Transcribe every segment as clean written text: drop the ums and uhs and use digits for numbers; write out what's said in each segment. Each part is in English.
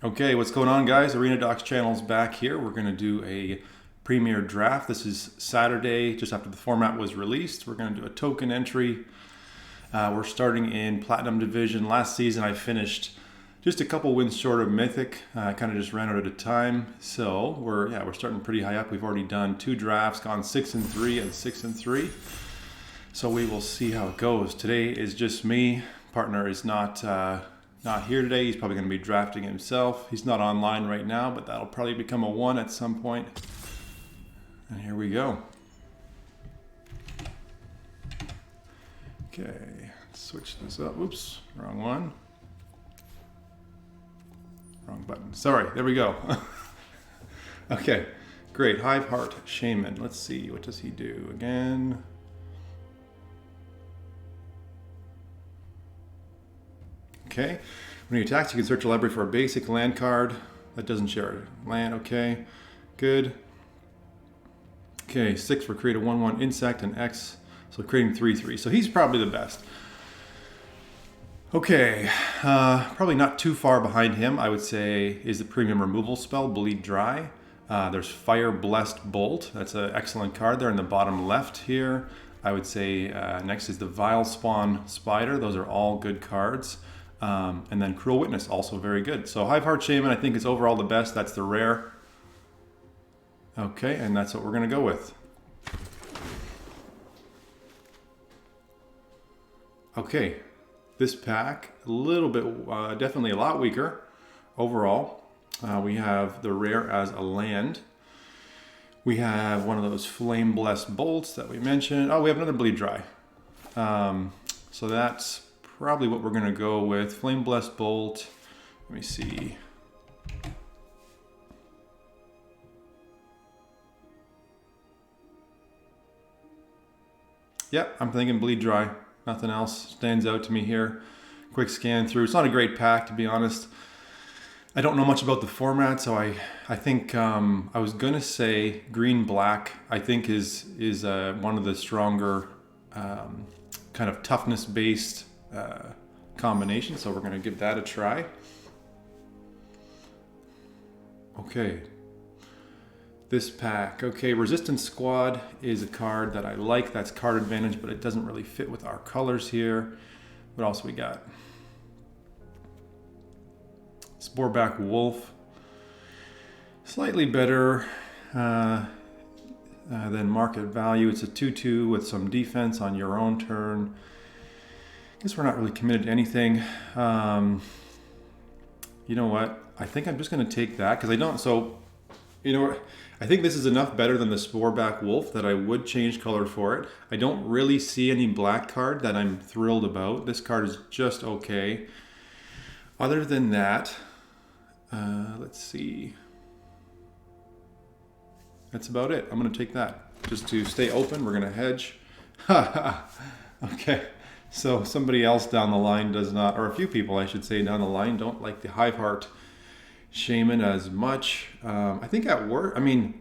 Okay, what's going on, guys? Arena Docs channel's back here. We're going to do a Premier draft. This is Saturday, just after the format was released. We're going to do a token entry. We're starting in Platinum Division. Last season, I finished just a couple wins short of Mythic. I kind of just ran out at a time. So we're starting pretty high up. We've already done 2 drafts, gone 6-3 and 6-3. So we will see how it goes. Today is just me. Partner is not here today. He's probably going to be drafting himself. He's not online right now, but that'll probably become a 1 at some point. And here we go. Okay, switch this up. Oops, wrong one. Wrong button. Sorry, there we go. Okay, great. Hive Heart Shaman. Let's see, what does he do again? Okay, when he attacks, you can search a library for a basic land card. That doesn't share land, okay. Good. Okay, 6 for create a 1/1 insect and X, so creating 3/3. So he's probably the best. Okay, probably not too far behind him, I would say, is the premium removal spell, Bleed Dry. There's Fire Blessed Bolt. That's an excellent card there in the bottom left here. I would say next is the Vile Spawn Spider. Those are all good cards. And then Cruel Witness, also very good. So Hive Heart Shaman, I think, is overall the best. That's the rare. Okay, and that's what we're going to go with. Okay, this pack, a little bit, definitely a lot weaker overall. We have the rare as a land. We have one of those Flame Blessed Bolts that we mentioned. Oh, we have another Bleed Dry. So that's probably what we're going to go with. Flame Blessed Bolt. Let me see. Yep, I'm thinking Bleed Dry. Nothing else stands out to me here. Quick scan through. It's not a great pack, to be honest. I don't know much about the format, so I think I was going to say green-black, I think is one of the stronger kind of toughness-based combination, so we're going to give that a try. Okay, this pack. Okay, Resistance Squad is a card that I like. That's card advantage, but it doesn't really fit with our colors here. What else we got? Sporeback Wolf. Slightly better than market value. It's a 2/2 with some defense on your own turn. Guess we're not really committed to anything. You know what? I think I'm just going to take that because I don't. So, you know, I think this is enough better than the Sporeback Wolf that I would change color for it. I don't really see any black card that I'm thrilled about. This card is just okay. Other than that, let's see. That's about it. I'm going to take that. Just to stay open, we're going to hedge. Okay. So somebody else down the line does not, or a few people I should say down the line, don't like the Hive Heart Shaman as much. I think at worst, I mean,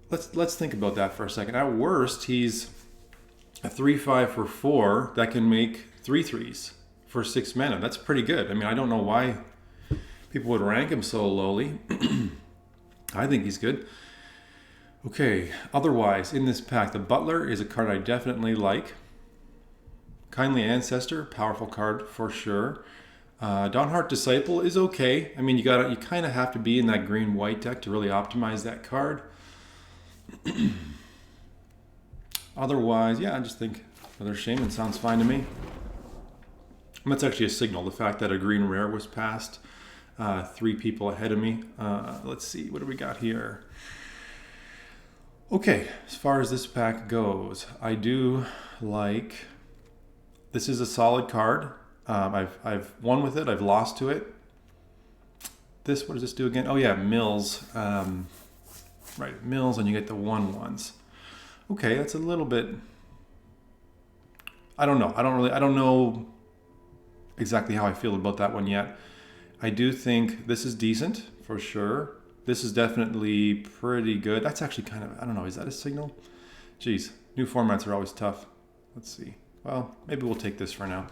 let's think about that for a second. At worst, he's a 3/5 for 4 that can make 3/3s for 6 mana. That's pretty good. I mean, I don't know why people would rank him so lowly. I think he's good. Okay, otherwise, in this pack, the Butler is a card I definitely like. Kindly Ancestor, powerful card for sure. Dawnheart Disciple is okay. I mean, you kind of have to be in that green-white deck to really optimize that card. Otherwise, yeah, I just think another Shaman sounds fine to me. And that's actually a signal, the fact that a green rare was passed. 3 people ahead of me. Let's see, what do we got here? Okay, as far as this pack goes, I do like... This is a solid card. I've won with it. I've lost to it. This, what does this do again? Oh yeah, mills. Right, mills, and you get the 1/1s. Okay, that's a little bit. I don't know. I don't know exactly how I feel about that one yet. I do think this is decent for sure. This is definitely pretty good. That's actually kind of, I don't know. Is that a signal? Geez, new formats are always tough. Let's see. Well, maybe we'll take this for now.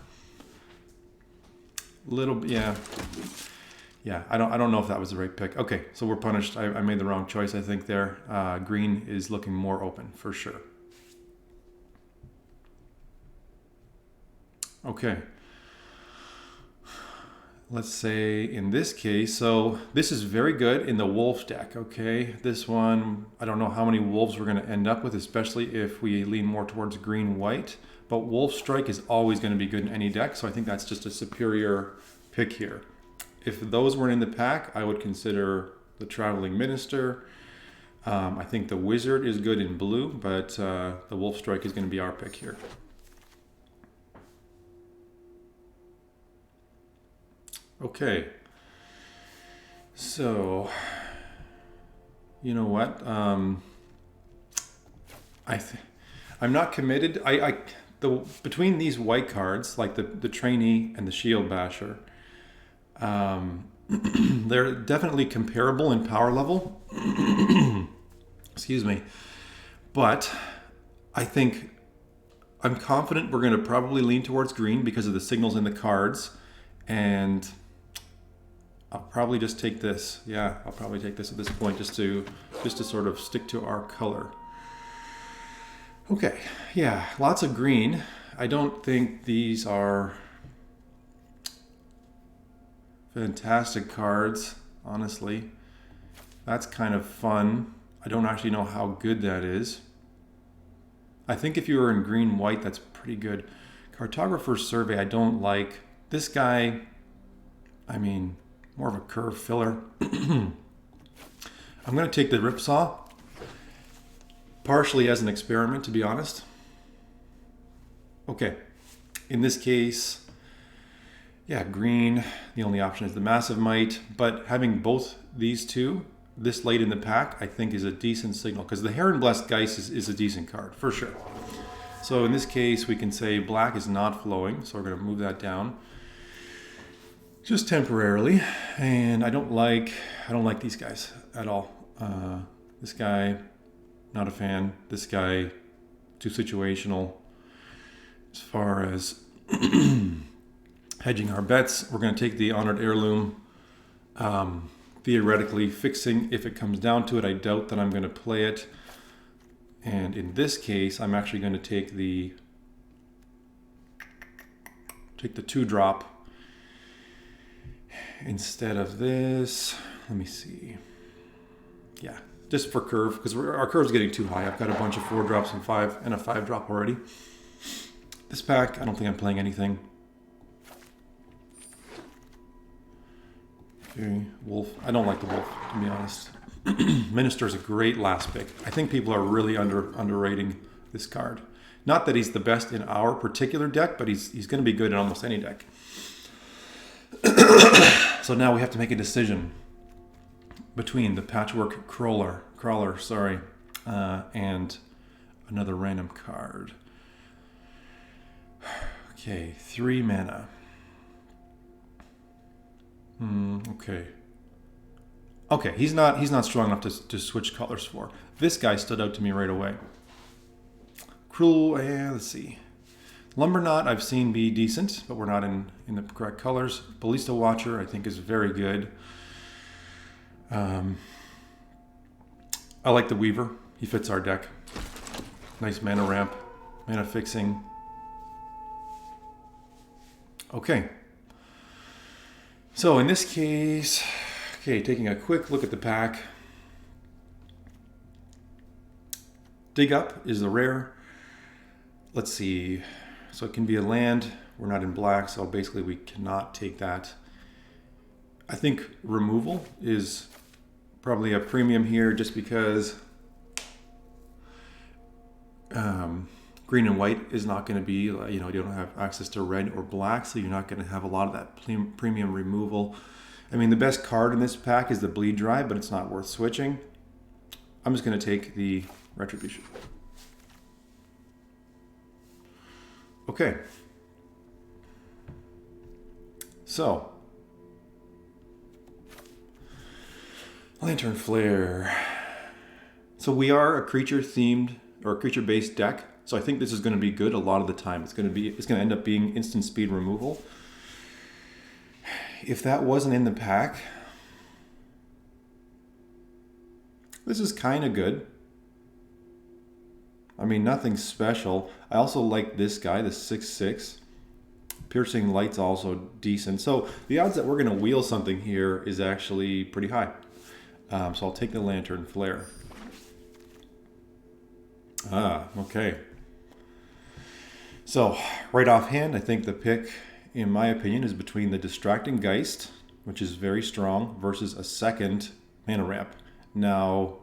Little, yeah. yeah, I don't know if that was the right pick. Okay, so we're punished. I made the wrong choice, I think, there. Green is looking more open, for sure. Okay. Let's say in this case, so this is very good in the wolf deck, okay? This one, I don't know how many wolves we're going to end up with, especially if we lean more towards green-white. But wolf strike is always going to be good in any deck, so I think that's just a superior pick here. If those weren't in the pack, I would consider the Traveling Minister. I think the Wizard is good in blue, but the wolf strike is going to be our pick here. Okay, so you know what? I'm not committed. Between these white cards, like the Trainee and the Shield Basher, they're definitely comparable in power level. Excuse me, but I think I'm confident we're going to probably lean towards green because of the signals in the cards, and I'll probably just take this. Yeah, I'll probably take this at this point just to sort of stick to our color. Okay, yeah, lots of green. I don't think these are fantastic cards, honestly. That's kind of fun. I don't actually know how good that is. I think if you were in green-white, that's pretty good. Cartographer's Survey, I don't like. This guy, I mean, more of a curve filler. I'm going to take the Ripsaw, partially as an experiment, to be honest. Okay, in this case, yeah, green, the only option is the Massive Might, but having both these two this late in the pack, I think is a decent signal, because the Heron Blessed Geist is a decent card, for sure. So in this case, we can say black is not flowing, so we're going to move that down. Just temporarily, and I don't like these guys at all. This guy, not a fan. This guy, too situational. As far as hedging our bets, we're going to take the Honored Heirloom. Theoretically, fixing if it comes down to it. I doubt that I'm going to play it. And in this case, I'm actually going to take the 2-drop. Instead of this. Let me see. Yeah, just for curve, because our curve's getting too high. I've got a bunch of 4-drops and a 5-drop already. This pack, I don't think I'm playing anything. Okay, wolf. I don't like the wolf, to be honest. Minister's a great last pick. I think people are really underrating this card. Not that he's the best in our particular deck, but he's going to be good in almost any deck. So now we have to make a decision between the Patchwork Crawler, and another random card. Okay, 3 mana. Okay, he's not strong enough to switch colors for. This guy stood out to me right away. Cruel, let's see. Lumberknot I've seen be decent, but we're not in the correct colors. Ballista Watcher I think is very good. I like the Weaver. He fits our deck. Nice mana ramp, mana fixing. Okay. So in this case, okay, taking a quick look at the pack. Dig Up is the rare. Let's see. So it can be a land. We're not in black, so basically we cannot take that. I think removal is probably a premium here just because green and white is not going to be, you don't have access to red or black, so you're not going to have a lot of that premium removal. I mean, the best card in this pack is the Bleed Drive, but it's not worth switching. I'm just going to take the Retribution. Okay. So, Lantern Flare. So we are a creature-themed or a creature-based deck. So I think this is going to be good a lot of the time. It's going to end up being instant speed removal. If that wasn't in the pack, This is kind of good. I mean, nothing special. I also like this guy, the 6/6. Piercing light's also decent. So the odds that we're going to wheel something here is actually pretty high. So I'll take the lantern flare. Okay. So right offhand, I think the pick, in my opinion, is between the Distracting Geist, which is very strong, versus a second mana ramp. Now,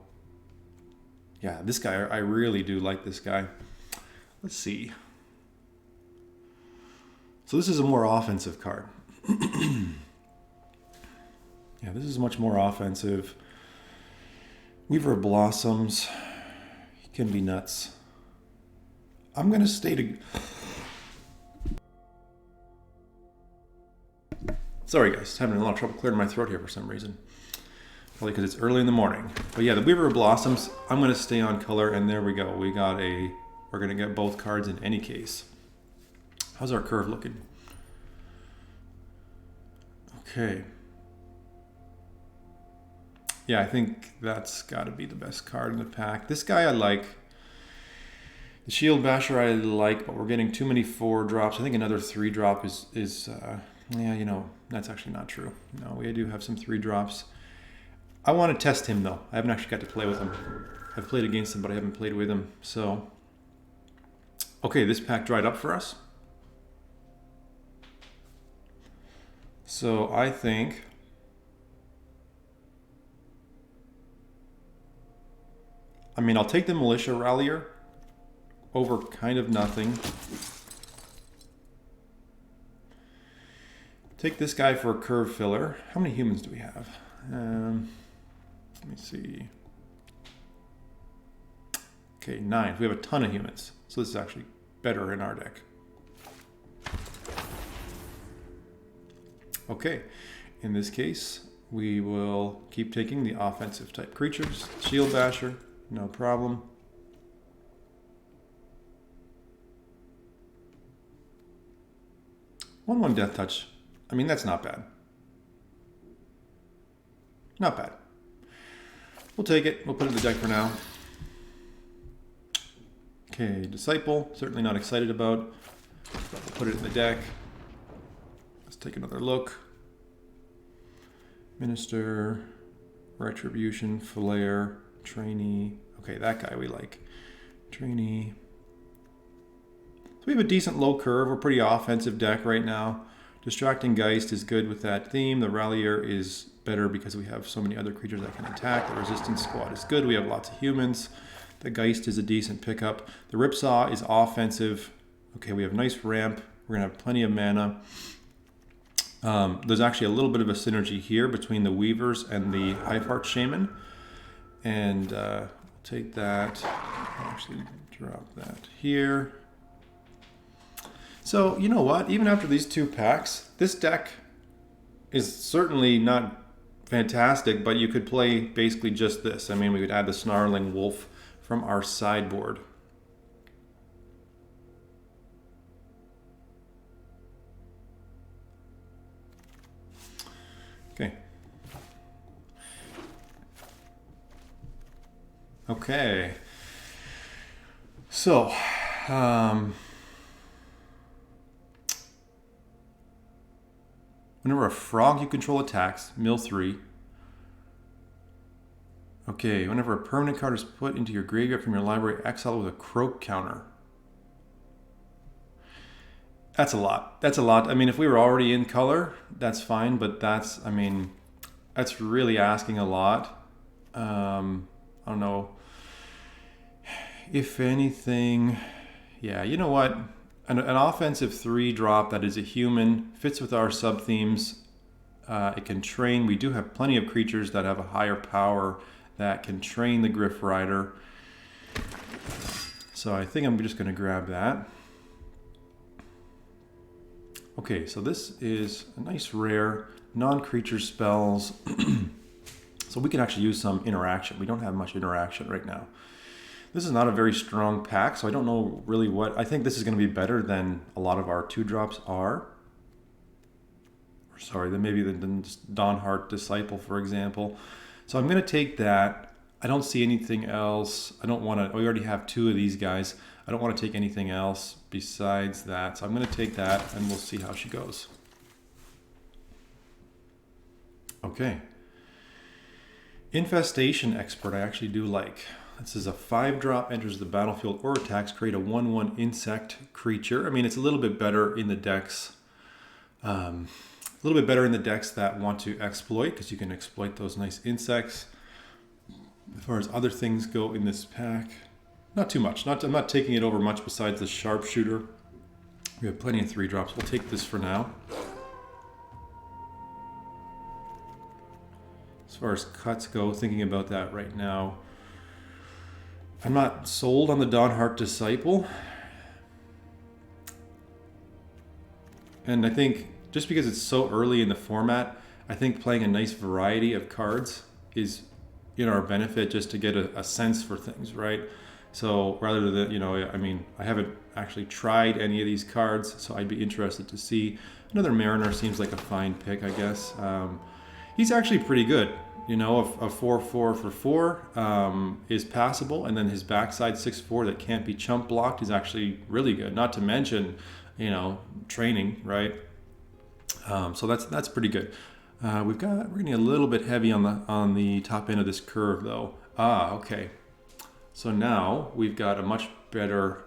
yeah, this guy, I really do like this guy. Let's see. So this is a more offensive card. Yeah, this is much more offensive. Weaver of Blossoms. He can be nuts. I'm going to stay to... Sorry guys, having a lot of trouble clearing my throat here for some reason. Probably because it's early in the morning. But yeah, the Weaver of Blossoms, I'm going to stay on color, and there we go. We're going to get both cards in any case. How's our curve looking? Okay. Yeah, I think that's got to be the best card in the pack. This guy I like. The Shield Basher I like, but we're getting too many 4-drops. I think another 3-drop is yeah, you know, that's actually not true. No, we do have some 3-drops. I want to test him though. I haven't actually got to play with him. I've played against him, but I haven't played with him. So, okay, this pack dried up for us. So I think I'll take the Militia Rallier over kind of nothing. Take this guy for a curve filler. How many humans do we have? Let me see. Okay, 9. We have a ton of humans. So this is actually better in our deck. Okay, in this case, we will keep taking the offensive type creatures. Shield Basher, no problem. One Death Touch. I mean, that's not bad. Not bad. We'll take it. We'll put it in the deck for now. Okay, Disciple. Certainly not excited about. But we'll put it in the deck. Let's take another look. Minister, Retribution, Flare, Trainee. Okay, that guy we like. Trainee. So we have a decent low curve. We're pretty offensive deck right now. Distracting Geist is good with that theme. The Rallier is better because we have so many other creatures that can attack. The Resistance Squad is good. We have lots of humans. The Geist is a decent pickup. The Ripsaw is offensive. Okay, we have nice ramp. We're going to have plenty of mana. There's actually a little bit of a synergy here between the Weavers and the Hiveheart Shaman. And we'll take that. I'll actually drop that here. So, you know what? Even after these 2 packs, this deck is certainly not fantastic, but you could play basically just this. I mean, we could add the Snarling Wolf from our sideboard. Okay. Okay. So, whenever a frog you control attacks, mill 3. Okay, whenever a permanent card is put into your graveyard from your library, exile with a croak counter. That's a lot. That's a lot. I mean, if we were already in color, that's fine, but that's really asking a lot. I don't know. If anything, yeah, you know what? An offensive 3-drop that is a human, fits with our sub-themes. It can train. We do have plenty of creatures that have a higher power that can train the Griff Rider. So I think I'm just going to grab that. Okay, so this is a nice rare, non-creature spells. So we can actually use some interaction. We don't have much interaction right now. This is not a very strong pack, so I don't know really what... I think this is going to be better than a lot of our 2-drops are. Or sorry, then maybe the Dawnheart Disciple, for example. So I'm going to take that. I don't see anything else. I don't want to, we already have 2 of these guys. I don't want to take anything else besides that. So I'm going to take that and we'll see how she goes. Okay. Infestation Expert I actually do like. This is a 5-drop, enters the battlefield or attacks, create a 1/1 insect creature. I mean, it's a little bit better in the decks. A little bit better in the decks that want to exploit, because you can exploit those nice insects. As far as other things go in this pack, not too much. I'm not taking it over much besides the sharpshooter. We have plenty of 3-drops. We'll take this for now. As far as cuts go, thinking about that right now, I'm not sold on the Dawnheart Disciple. And I think just because it's so early in the format, I think playing a nice variety of cards is in our benefit, just to get a sense for things, right? So rather than, you know, I mean, I haven't actually tried any of these cards, so I'd be interested to see. Another Mariner seems like a fine pick, I guess. He's actually pretty good. You know, a 4/4 for 4 is passable, and then his backside 6/4 that can't be chump blocked is actually really good. Not to mention, you know, training, right? So that's pretty good. We're getting a little bit heavy on the top end of this curve, though. Okay. So now we've got a much better.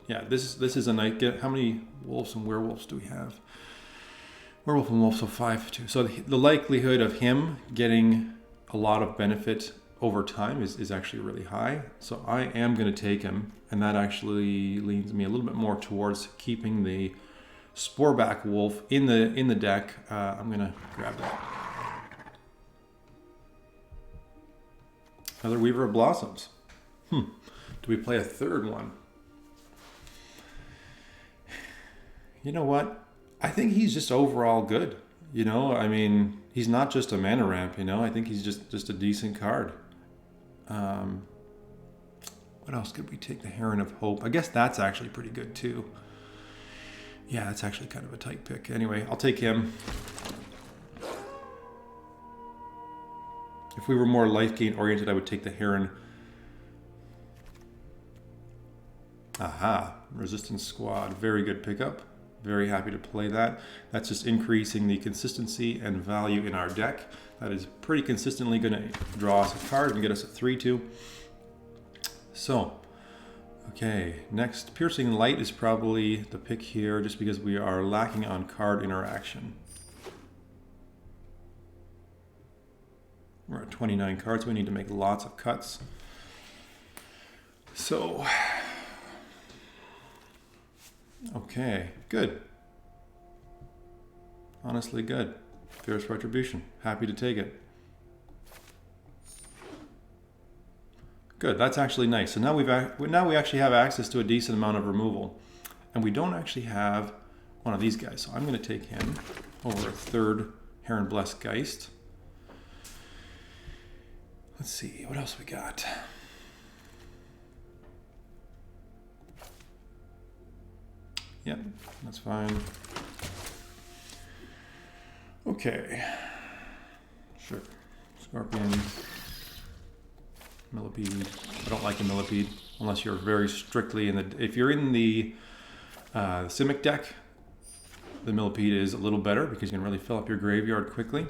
Yeah, this is a nice. How many wolves and werewolves do we have? Werewolf and wolf, so 5 2. So the likelihood of him getting a lot of benefit over time is actually really high. So I am going to take him, and that actually leans me a little bit more towards keeping the Sporeback Wolf in the deck. I'm going to grab that. Another Weaver of Blossoms. Do we play a third one? You know what? I think he's just overall good. You know, I mean, he's not just a mana ramp, you know. I think he's just a decent card. What else could we take? The Heron of Hope. I guess that's actually pretty good too. Yeah, that's actually kind of a tight pick. Anyway, I'll take him. If we were more life gain oriented, I would take the Heron. Aha, Resistance Squad. Very good pickup. Very happy to play that. That's just increasing the consistency and value in our deck. That is pretty consistently going to draw us a card and get us a 3/2. So, okay, next, Piercing Light is probably the pick here, just because we are lacking on card interaction. We're at 29 cards. We need to make lots of cuts. So, okay, good. Honestly, good. Fierce Retribution. Happy to take it. Good. That's actually nice. So now we actually have access to a decent amount of removal, and we don't actually have one of these guys. So I'm going to take him over a third Heron Blessed Geist. Let's see what else we got. Yep, that's fine. Okay. Sure. Scorpion. Millipede. I don't like the Millipede unless you're very strictly in the. If you're in the Simic deck, the Millipede is a little better because you can really fill up your graveyard quickly.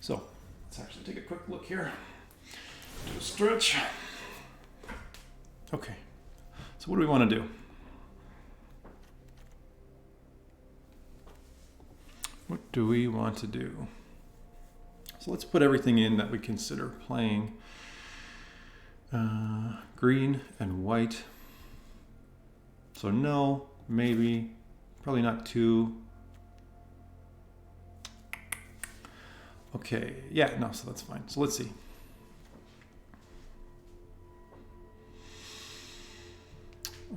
So let's actually take a quick look here. Do a stretch. Okay. So what do we want to do? What do we want to do? So let's put everything in that we consider playing. Green and white. So no, maybe, probably not 2. Okay, yeah, no, so that's fine. So let's see.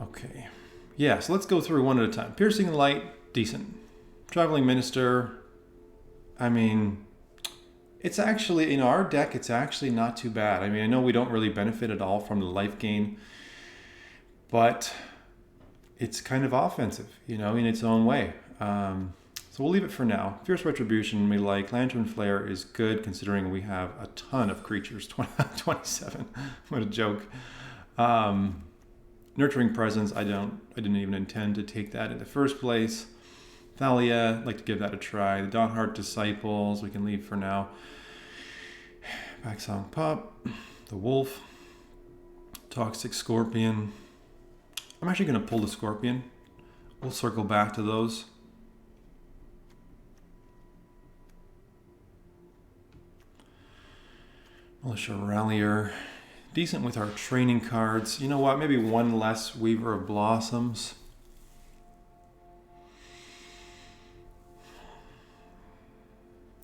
Okay, yeah, so let's go through one at a time. Piercing Light, decent. Traveling Minister, I mean, it's actually, in our deck, it's actually not too bad. I mean, I know we don't really benefit at all from the life gain, but it's kind of offensive, you know, in its own way. So So we'll leave it for now. Fierce Retribution we like. Lantern Flare is good considering we have a ton of creatures. 27. What a joke. Nurturing Presence, I didn't even intend to take that in the first place. Thalia, I'd like to give that a try. The Dawnheart Disciples, we can leave for now. Backsong Pop, the Wolf, Toxic Scorpion. I'm actually going to pull the Scorpion. We'll circle back to those. Militia Rallier. Decent with our training cards. You know what? Maybe one less Weaver of Blossoms.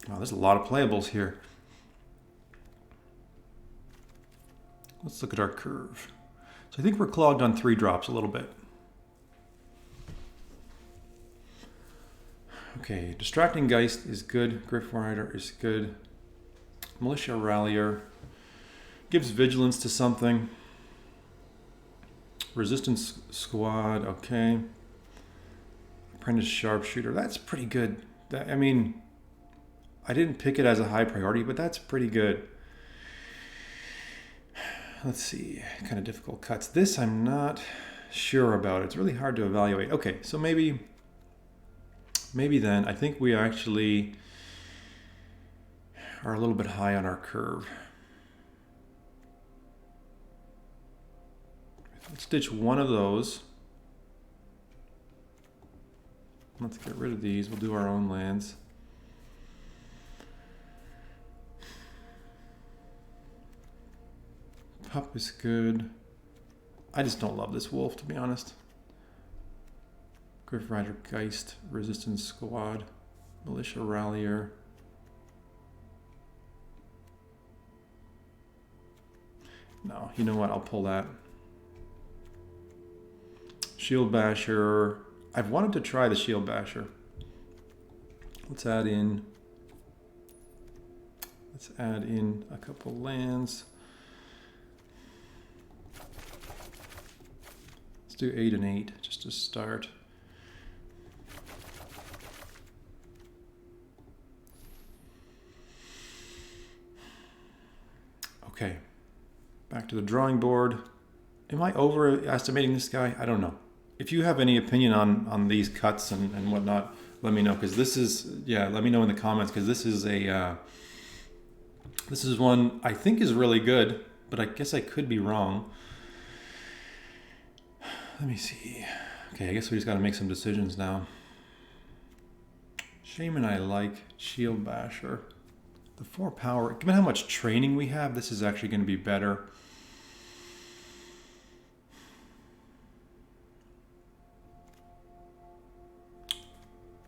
Wow, there's a lot of playables here. Let's look at our curve. So I think we're clogged on 3 drops a little bit. Okay, Distracting Geist is good. Griff Rider is good. Militia Rallier gives vigilance to something. Resistance Squad, okay. Apprentice Sharpshooter, that's pretty good. I mean, I didn't pick it as a high priority, but that's pretty good. Let's see, kind of difficult cuts. This I'm not sure about. It's really hard to evaluate. Okay, so maybe then I think we actually are a little bit high on our curve. Let's ditch one of those. Let's get rid of these. We'll do our own lands. Pup is good. I just don't love this wolf, to be honest. Griff Rider Geist, Resistance Squad, Militia Rallier. No, you know what? I'll pull that. Shield Basher. I've wanted to try the Shield Basher. Let's add in a couple lands. Let's do 8 and 8 just to start. Okay, back to the drawing board. Am I overestimating this guy? I don't know. If you have any opinion on these cuts and whatnot, let me know, because this is, let me know in the comments, because this is one I think is really good, but I guess I could be wrong. Let me see. Okay, I guess we just got to make some decisions now. Shaman I like. Shield Basher. The 4 power. Given how much training we have, this is actually going to be better.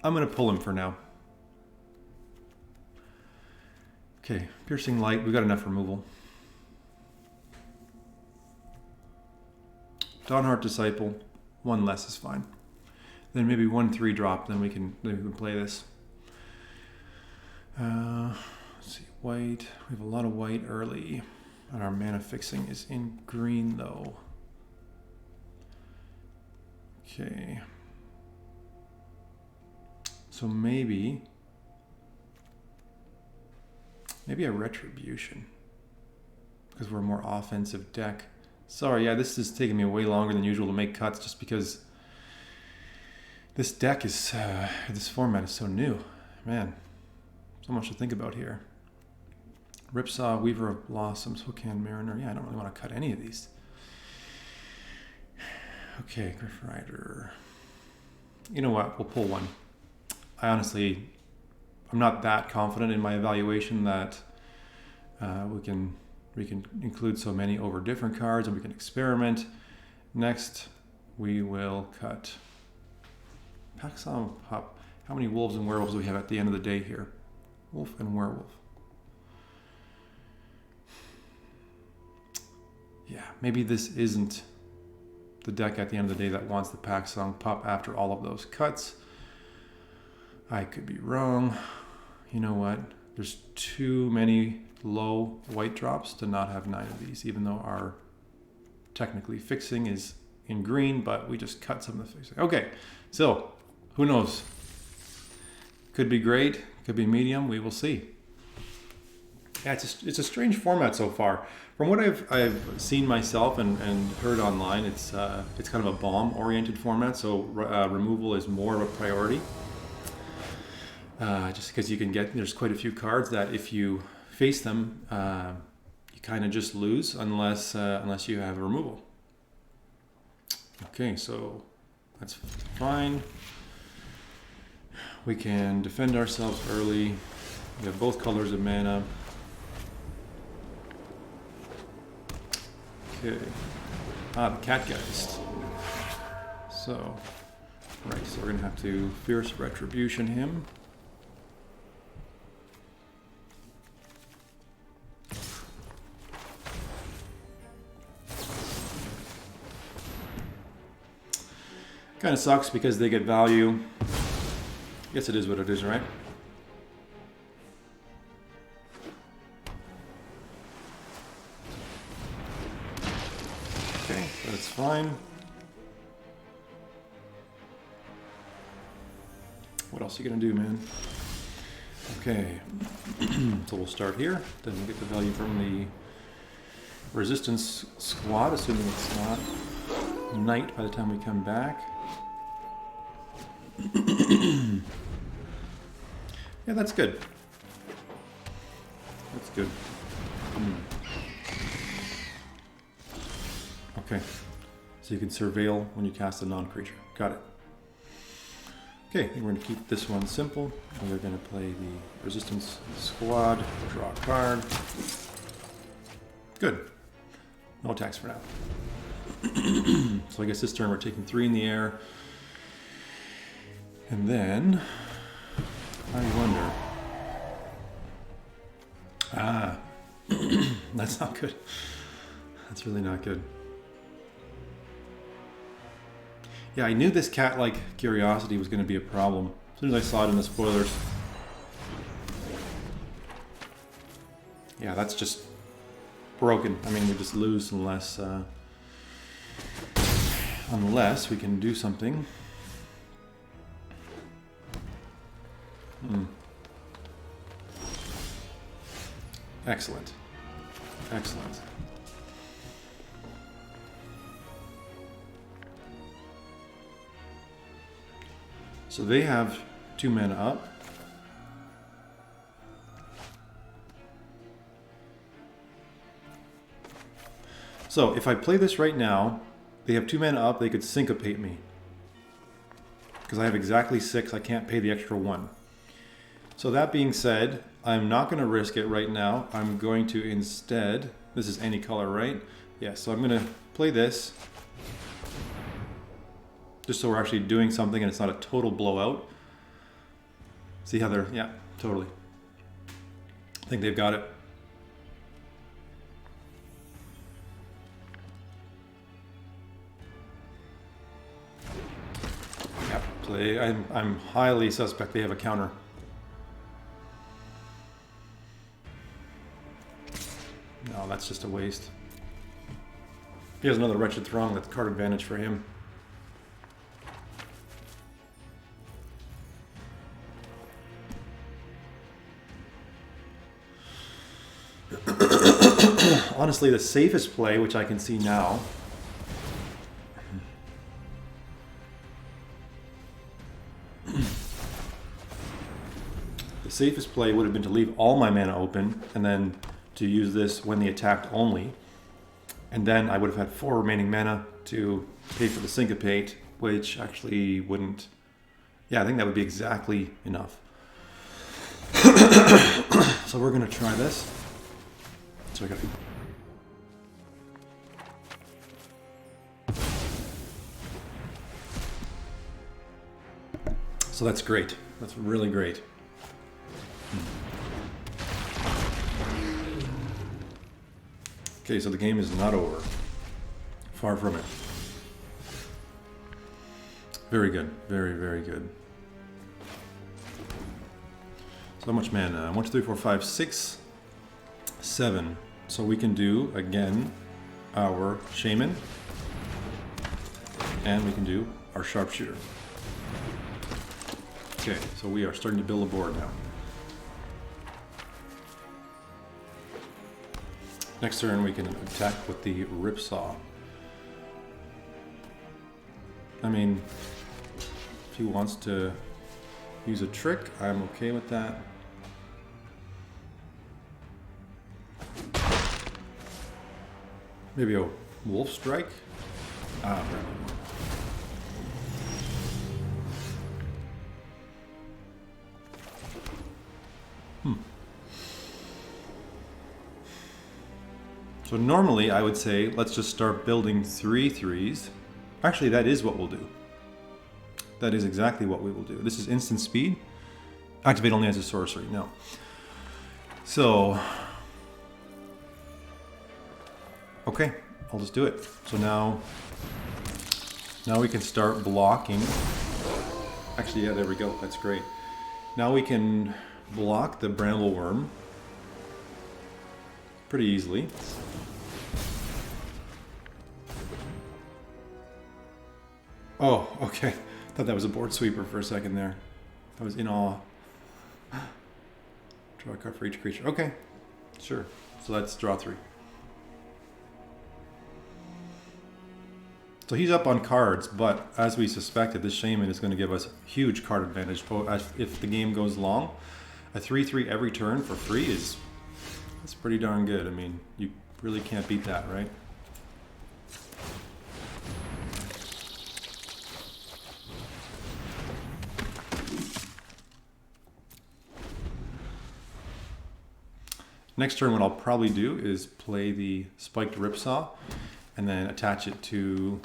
I'm going to pull him for now. Okay, Piercing Light. We've got enough removal. Dawnheart Disciple. 1 less is fine. Then maybe 1 3-drop. Then we can play this. Let's see. White. We have a lot of white early. And our mana fixing is in green, though. Okay. So maybe a Retribution, because we're a more offensive deck. Sorry, yeah, this is taking me way longer than usual to make cuts, just because this deck is, this format is so new. Man, so much to think about here. Ripsaw, Weaver of Blossoms, Hookhand Mariner. Yeah, I don't really want to cut any of these. Okay, Griff Rider. You know what? We'll pull 1. I'm not that confident in my evaluation that we can include so many over different cards, and we can experiment. Next, we will cut Paxom Pup. How many wolves and werewolves do we have at the end of the day here? Wolf and werewolf. Yeah, maybe this isn't the deck at the end of the day that wants the Paxom Pup after all of those cuts. I could be wrong. You know what? There's too many low white drops to not have 9 of these, even though our technically fixing is in green, but we just cut some of the fixing. Okay, so who knows? Could be great, could be medium, we will see. Yeah, it's a strange format so far. From what I've seen myself and heard online, it's kind of a bomb-oriented format, so removal is more of a priority. Just because there's quite a few cards that if you face them, you kind of just lose unless you have a removal. Okay, so that's fine. We can defend ourselves early. We have both colors of mana. Okay. The Catgeist. So, right, so we're gonna have to Fierce Retribution him. Kind of sucks because they get value. I guess it is what it is, right? Okay, that's fine. What else are you gonna do, man? Okay, so we'll start here. Then we'll get the value from the resistance squad, assuming it's not night by the time we come back. Yeah, that's good. That's good. Okay, so you can surveil when you cast a non-creature. Got it. Okay, I think we're going to keep this one simple. And we're going to play the resistance squad, draw a card. Good. No attacks for now. So I guess this turn we're taking 3 in the air. And then, I wonder. That's not good. That's really not good. Yeah, I knew this cat-like curiosity was going to be a problem as soon as I saw it in the spoilers. Yeah, that's just broken. I mean, we just lose unless we can do something. Excellent. Excellent. So they have 2 mana up. So if I play this right now, they have 2 mana up, they could syncopate me. Because I have exactly 6, I can't pay the extra 1. So that being said, I'm not going to risk it right now. I'm going to instead, this is any color, right? Yeah, so I'm going to play this. Just so we're actually doing something and it's not a total blowout. See how they're, yeah, totally. I think they've got it. Yeah, play. I'm highly suspect they have a counter. No, that's just a waste. He has another Wretched Throng, that's card advantage for him. Honestly, the safest play, which I can see now, the safest play would have been to leave all my mana open and then to use this when they attacked only. And then I would have had 4 remaining mana to pay for the syncopate, which actually wouldn't... Yeah, I think that would be exactly enough. So we're going to try this. So I got to... So that's great. That's really great. Okay, so the game is not over. Far from it. Very good. Very, very good. So how much mana? 1, 2, 3, 4, 5, 6, 7. So we can do, again, our Shaman. And we can do our Sharpshooter. Okay, so we are starting to build a board now. Next turn we can attack with the ripsaw. I mean, if he wants to use a trick, I'm okay with that. Maybe a wolf strike? Ah, right. So normally I would say, let's just start building 3 3s. Actually, that is what we'll do. That is exactly what we will do. This is instant speed. Activate only as a sorcery, no. So, okay, I'll just do it. So now we can start blocking. Actually, yeah, there we go, that's great. Now we can block the bramble worm pretty easily. Oh, okay. Thought that was a board sweeper for a second there. I was in awe. Draw a card for each creature. Okay, sure. So let's draw 3. So he's up on cards, but as we suspected, this shaman is going to give us huge card advantage. If the game goes long, a 3/3 every turn for free that's pretty darn good. I mean, you really can't beat that, right? Next turn, what I'll probably do is play the spiked ripsaw and then attach it to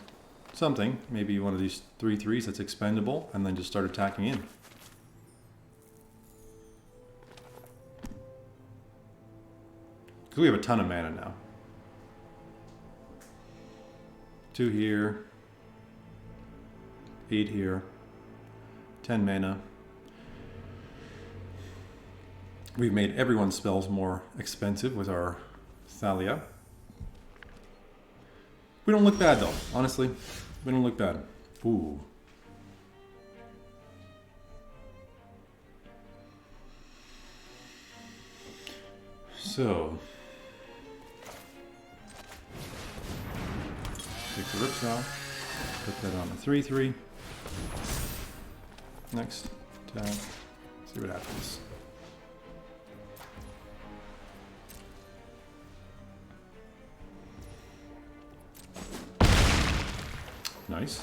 something, maybe one of these 3/3s that's expendable, and then just start attacking in. Because we have a ton of mana now. 2 here, 8 here, 10 mana. We've made everyone's spells more expensive with our Thalia. We don't look bad though, honestly. We don't look bad. Ooh. So, take the ripsaw, put that on the 3/3. Next, tap, see what happens. Nice.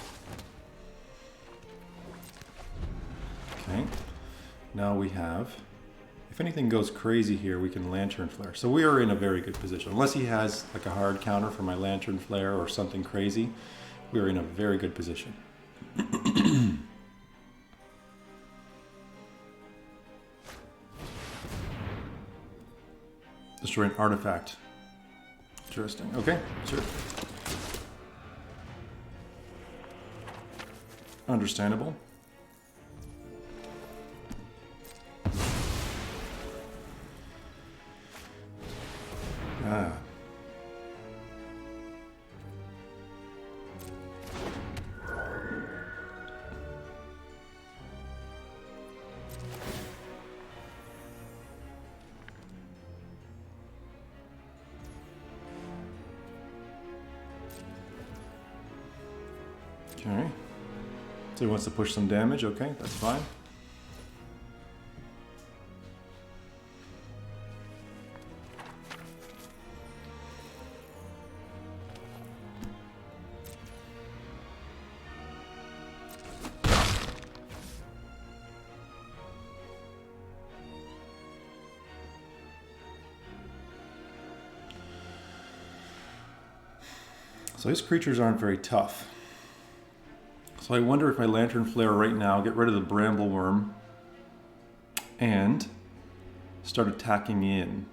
Okay, now we have, if anything goes crazy here, we can Lantern Flare. So we are in a very good position. Unless he has like a hard counter for my Lantern Flare or something crazy, we are in a very good position. Destroy an artifact. Interesting. Okay, sure. Understandable. Ah. Okay. So he wants to push some damage. Okay, that's fine. So his creatures aren't very tough. So I wonder if I Lantern Flare right now, get rid of the Bramble Worm, and start attacking in.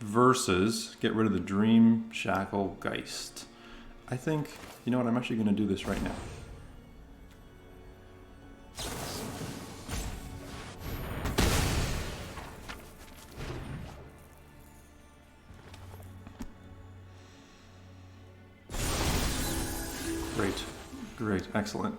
Versus get rid of the Dream Shackle Geist. I think, you know what, I'm actually going to do this right now. Great, great, excellent.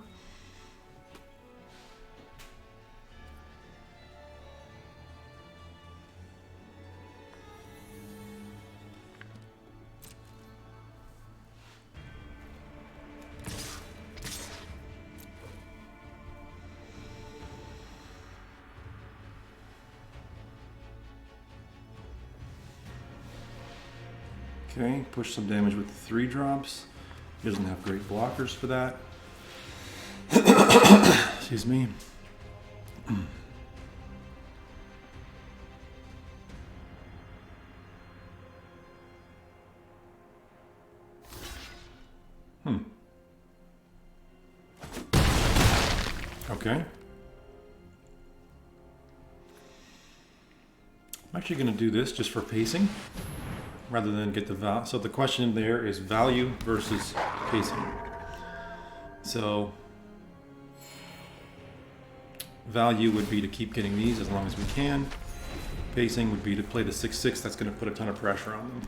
Okay, push some damage with the 3 drops. He doesn't have great blockers for that. Excuse me. Okay. I'm actually going to do this just for pacing rather than get the value. So the question there is value versus pacing. So value would be to keep getting these as long as we can. Pacing would be to play the 6/6. That's going to put a ton of pressure on them.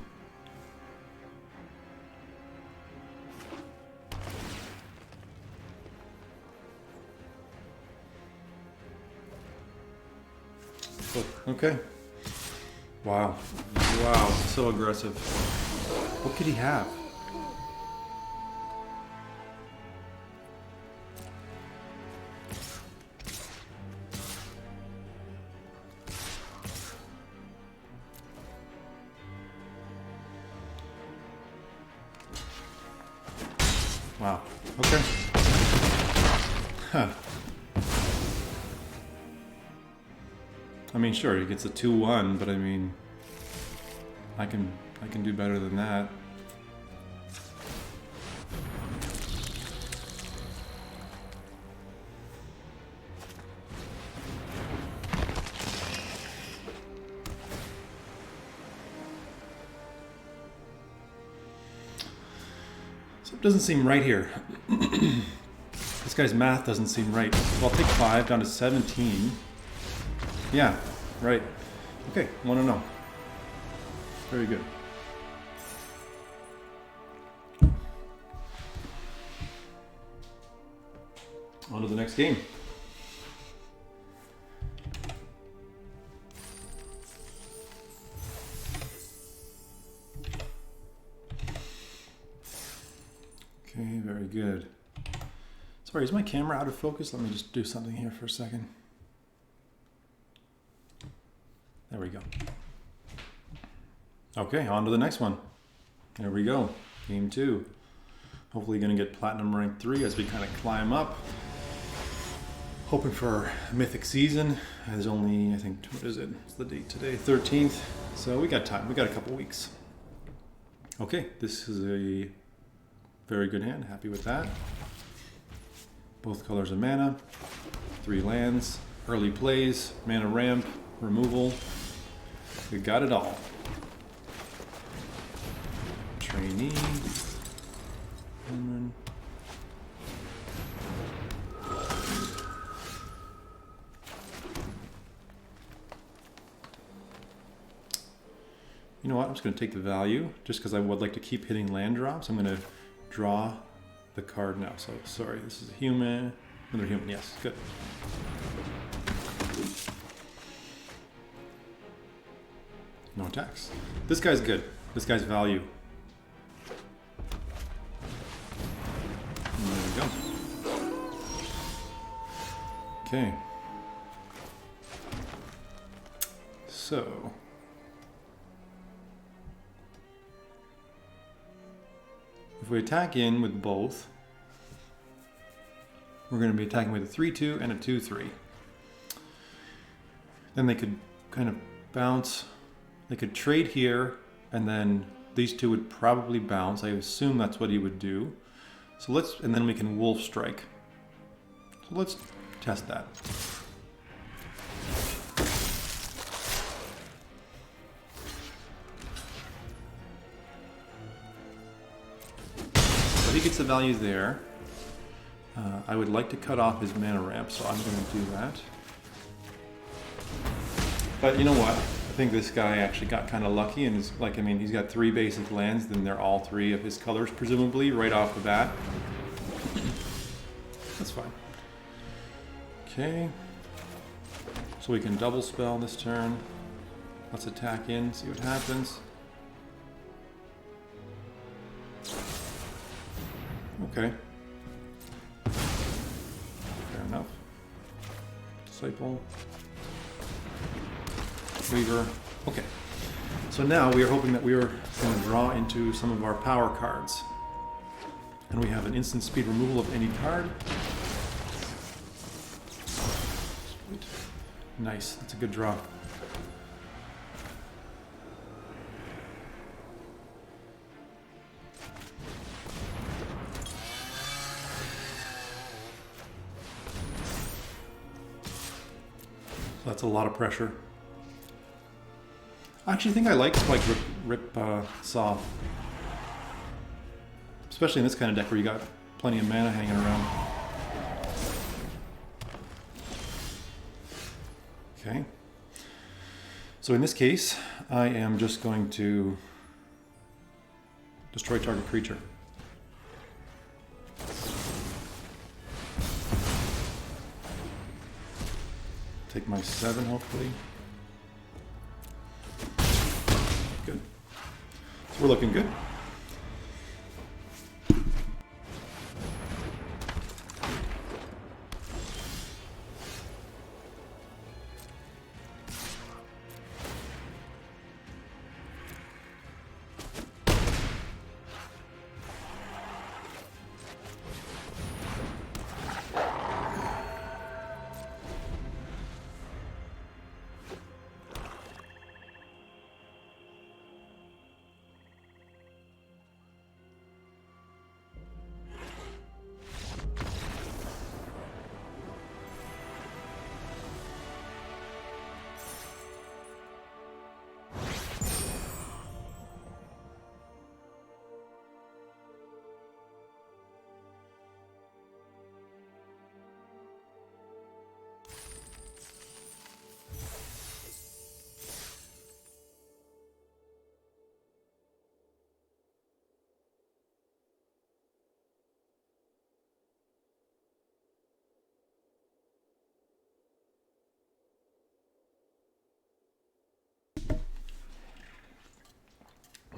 Okay. Wow. Wow. So aggressive. What could he have? Wow. Okay. Huh. I mean, sure, he gets a 2-1, but I mean, I can do better than that. So it doesn't seem right here. This guy's math doesn't seem right. Well, I'll take 5 down to 17. Yeah, right. Okay, want to know. Very good. On to the next game. Okay, very good. Sorry, is my camera out of focus? Let me just do something here for a second. There we go. Okay, on to the next one. There we go. Game 2. Hopefully going to get Platinum Rank 3 as we kind of climb up. Hoping for a Mythic season. There's only, I think, what is it? It's the date today, 13th. So we got time. We got a couple weeks. Okay, this is a very good hand. Happy with that. Both colors of mana. 3 lands. Early plays. Mana ramp. Removal. We got it all. Trainee. You know what? I'm just going to take the value just because I would like to keep hitting land drops. I'm going to draw the card now. So, sorry, this is a human. Another human, yes, good. No attacks. This guy's good. This guy's value. And there we go. Okay. So. If we attack in with both, we're going to be attacking with a 3-2 and a 2-3. Then they could kind of bounce. They could trade here, and then these two would probably bounce. I assume that's what he would do. So and then we can wolf strike. So let's test that. So he gets the value there. I would like to cut off his mana ramp, so I'm going to do that. But you know what? I think this guy actually got kind of lucky, and is like, I mean, he's got 3 basic lands, then they're all 3 of his colors, presumably, right off the bat. That's fine. Okay. So we can double spell this turn. Let's attack in, see what happens. Okay. Fair enough. Disciple. Weaver. Okay. So So now we are hoping that we are going to draw into some of our power cards. And we have an instant speed removal of any card. Sweet. Nice, that's a good draw. That's a lot of pressure. I actually think I like Rip Saw. Especially in this kind of deck where you got plenty of mana hanging around. Okay. So in this case, I am just going to destroy target creature. Take my 7, hopefully. Good. So we're looking good.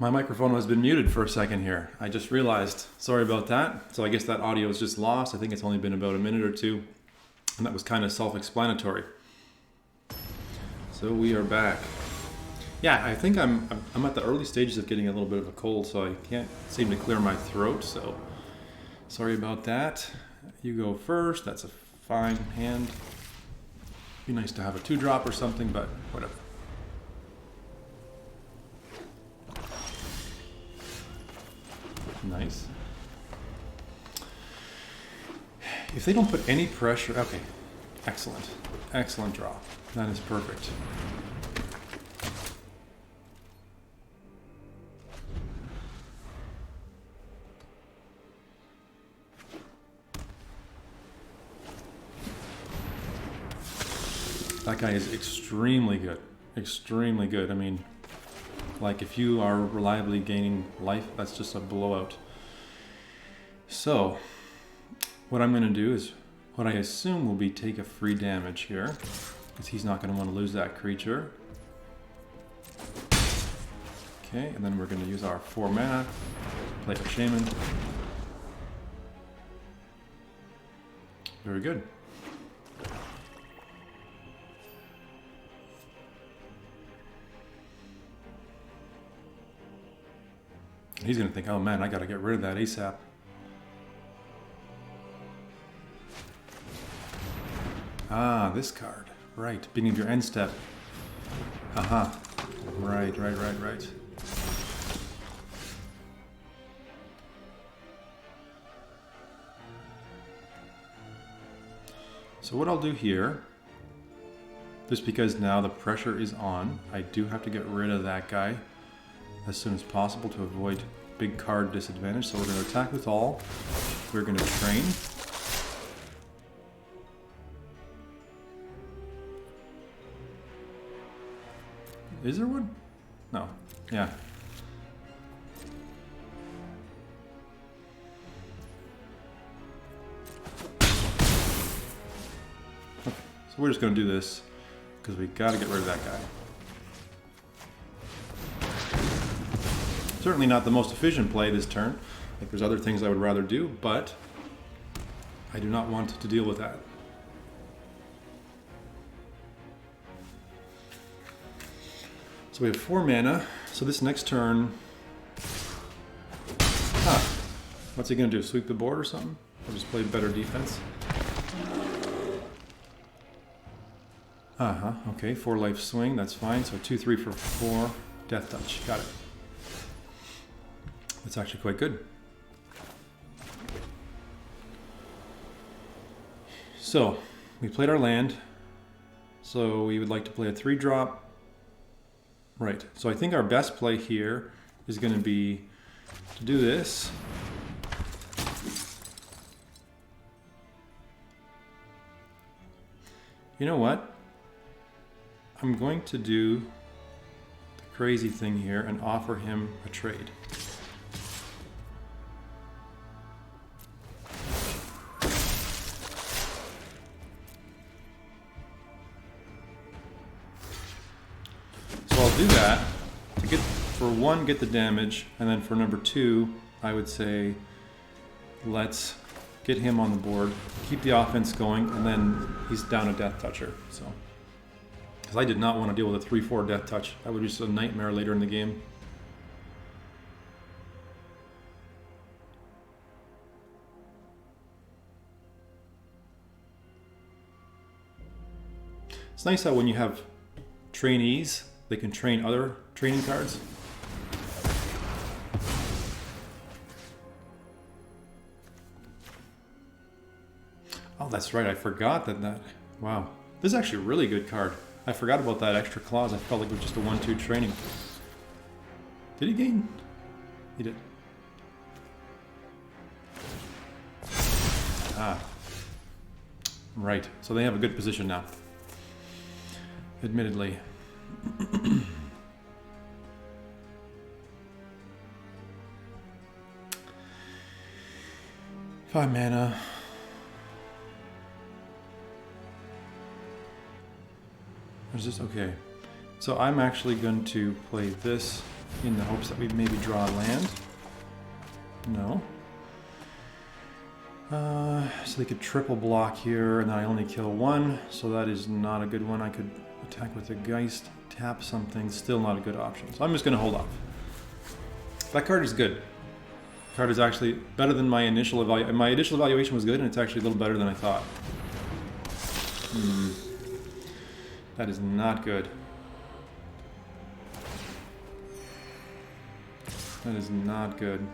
My microphone has been muted for a second here. I just realized. Sorry about that. So I guess that audio is just lost. I think it's only been about a minute or two. And that was kind of self-explanatory. So we are back. Yeah, I think I'm at the early stages of getting a little bit of a cold, so I can't seem to clear my throat. So sorry about that. You go first. That's a fine hand. Be nice to have a 2-drop or something, but whatever. Nice. If they don't put any pressure, okay, excellent. Excellent draw. That is perfect. That guy is extremely good. Extremely good. I mean, like, if you are reliably gaining life, that's just a blowout. So, what I'm going to do is, what I assume will be take a free damage here, because he's not going to want to lose that creature. Okay, and then we're going to use our 4 mana, play a Shaman. Very good. He's going to think, oh man, I got to get rid of that ASAP. Ah, this card. Right, beginning of your end step. Aha. Right. So what I'll do here, just because now the pressure is on, I do have to get rid of that guy as soon as possible to avoid big card disadvantage. So we're going to attack with all. We're going to train. Is there one? No. Yeah. Okay. So we're just going to do this because we got to get rid of that guy. Certainly not the most efficient play this turn. Like, there's other things I would rather do, but I do not want to deal with that. So we have 4 mana. So this next turn, what's he gonna do? Sweep the board or something? Or just play better defense? Okay, 4 life swing, that's fine. So 2/3 for 4, death touch, got it. That's actually quite good. So we played our land. So we would like to play a 3-drop. Right, so I think our best play here is going to be to do this. You know what? I'm going to do the crazy thing here and offer him a trade. Do that to get, for 1, get the damage, and then for number 2, I would say let's get him on the board, keep the offense going, and then he's down a death toucher. So, because I did not want to deal with a 3/4 death touch, that would be just a nightmare later in the game. It's nice how when you have trainees, they can train other training cards. Oh, that's right. I forgot that. Wow. This is actually a really good card. I forgot about that extra clause. I felt like it was just a 1/2 training. Did he gain? He did. Right. So they have a good position now. Admittedly. 5 mana. There's this, okay. So I'm actually going to play this in the hopes that we maybe draw a land. No. So they could triple block here, and I only kill 1, so that is not a good one. I could attack with a Geist, tap something, still not a good option. So I'm just going to hold off. That card is good. The card is actually better than my initial evaluation. My initial evaluation was good, and it's actually a little better than I thought. That is not good. That is not good.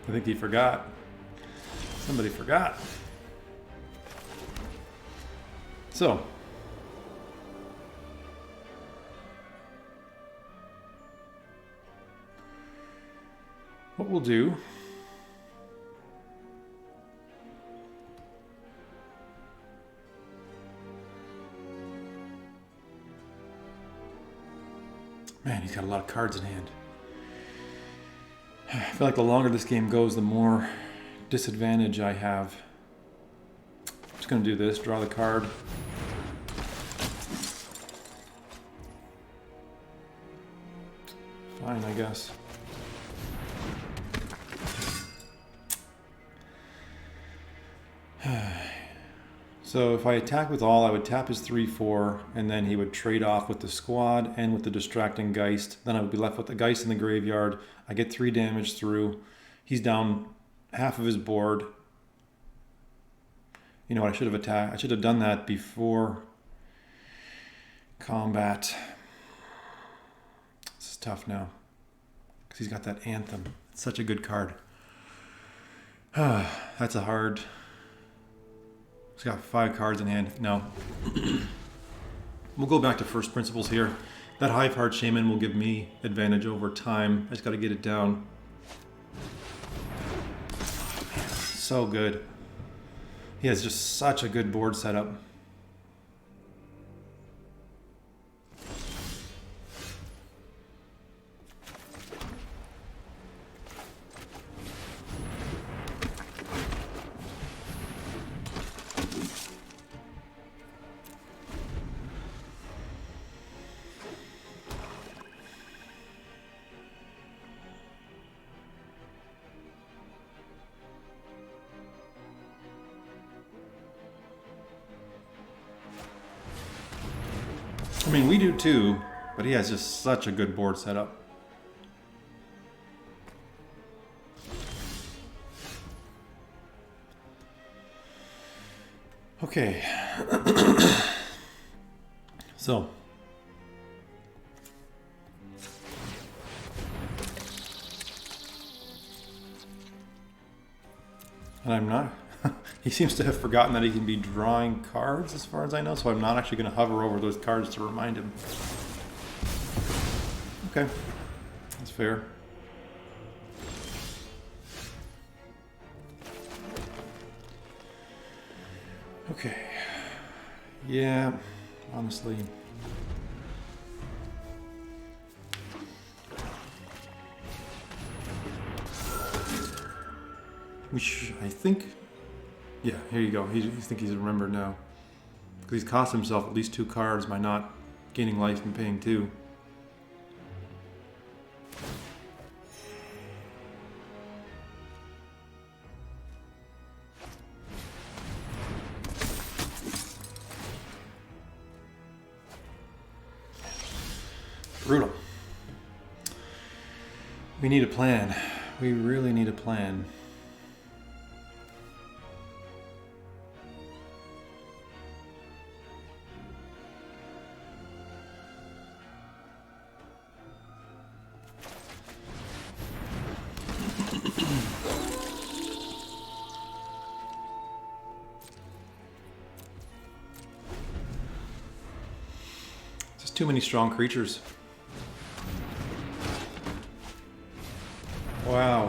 I think he forgot. Somebody forgot. So. What we'll do. Man, he's got a lot of cards in hand. I feel like the longer this game goes, the more disadvantage I have. I'm just going to do this, draw the card. Fine, I guess. So if I attack with all, I would tap his 3/4, and then he would trade off with the squad and with the distracting Geist. Then I would be left with the Geist in the graveyard. I get 3 damage through. He's down half of his board. You know what, I should have attacked. I should have done that before combat. This is tough now, because he's got that Anthem. It's such a good card. That's a hard... He's got 5 cards in hand. No. We'll go back to first principles here. That Hive-Heart Shaman will give me advantage over time. I just got to get it down. Oh, man, so good. He has just such a good board setup. mean, we do too, but he has just such a good board setup. Okay. So. And I'm not... He seems to have forgotten that he can be drawing cards as far as I know, so I'm not actually going to hover over those cards to remind him. Okay. That's fair. Okay. Yeah, honestly. I think... Yeah, here you go. I think he's remembered now. Because he's cost himself at least 2 cards by not gaining life and paying 2. Brutal. We need a plan. We really need a plan. Just too many strong creatures. Wow.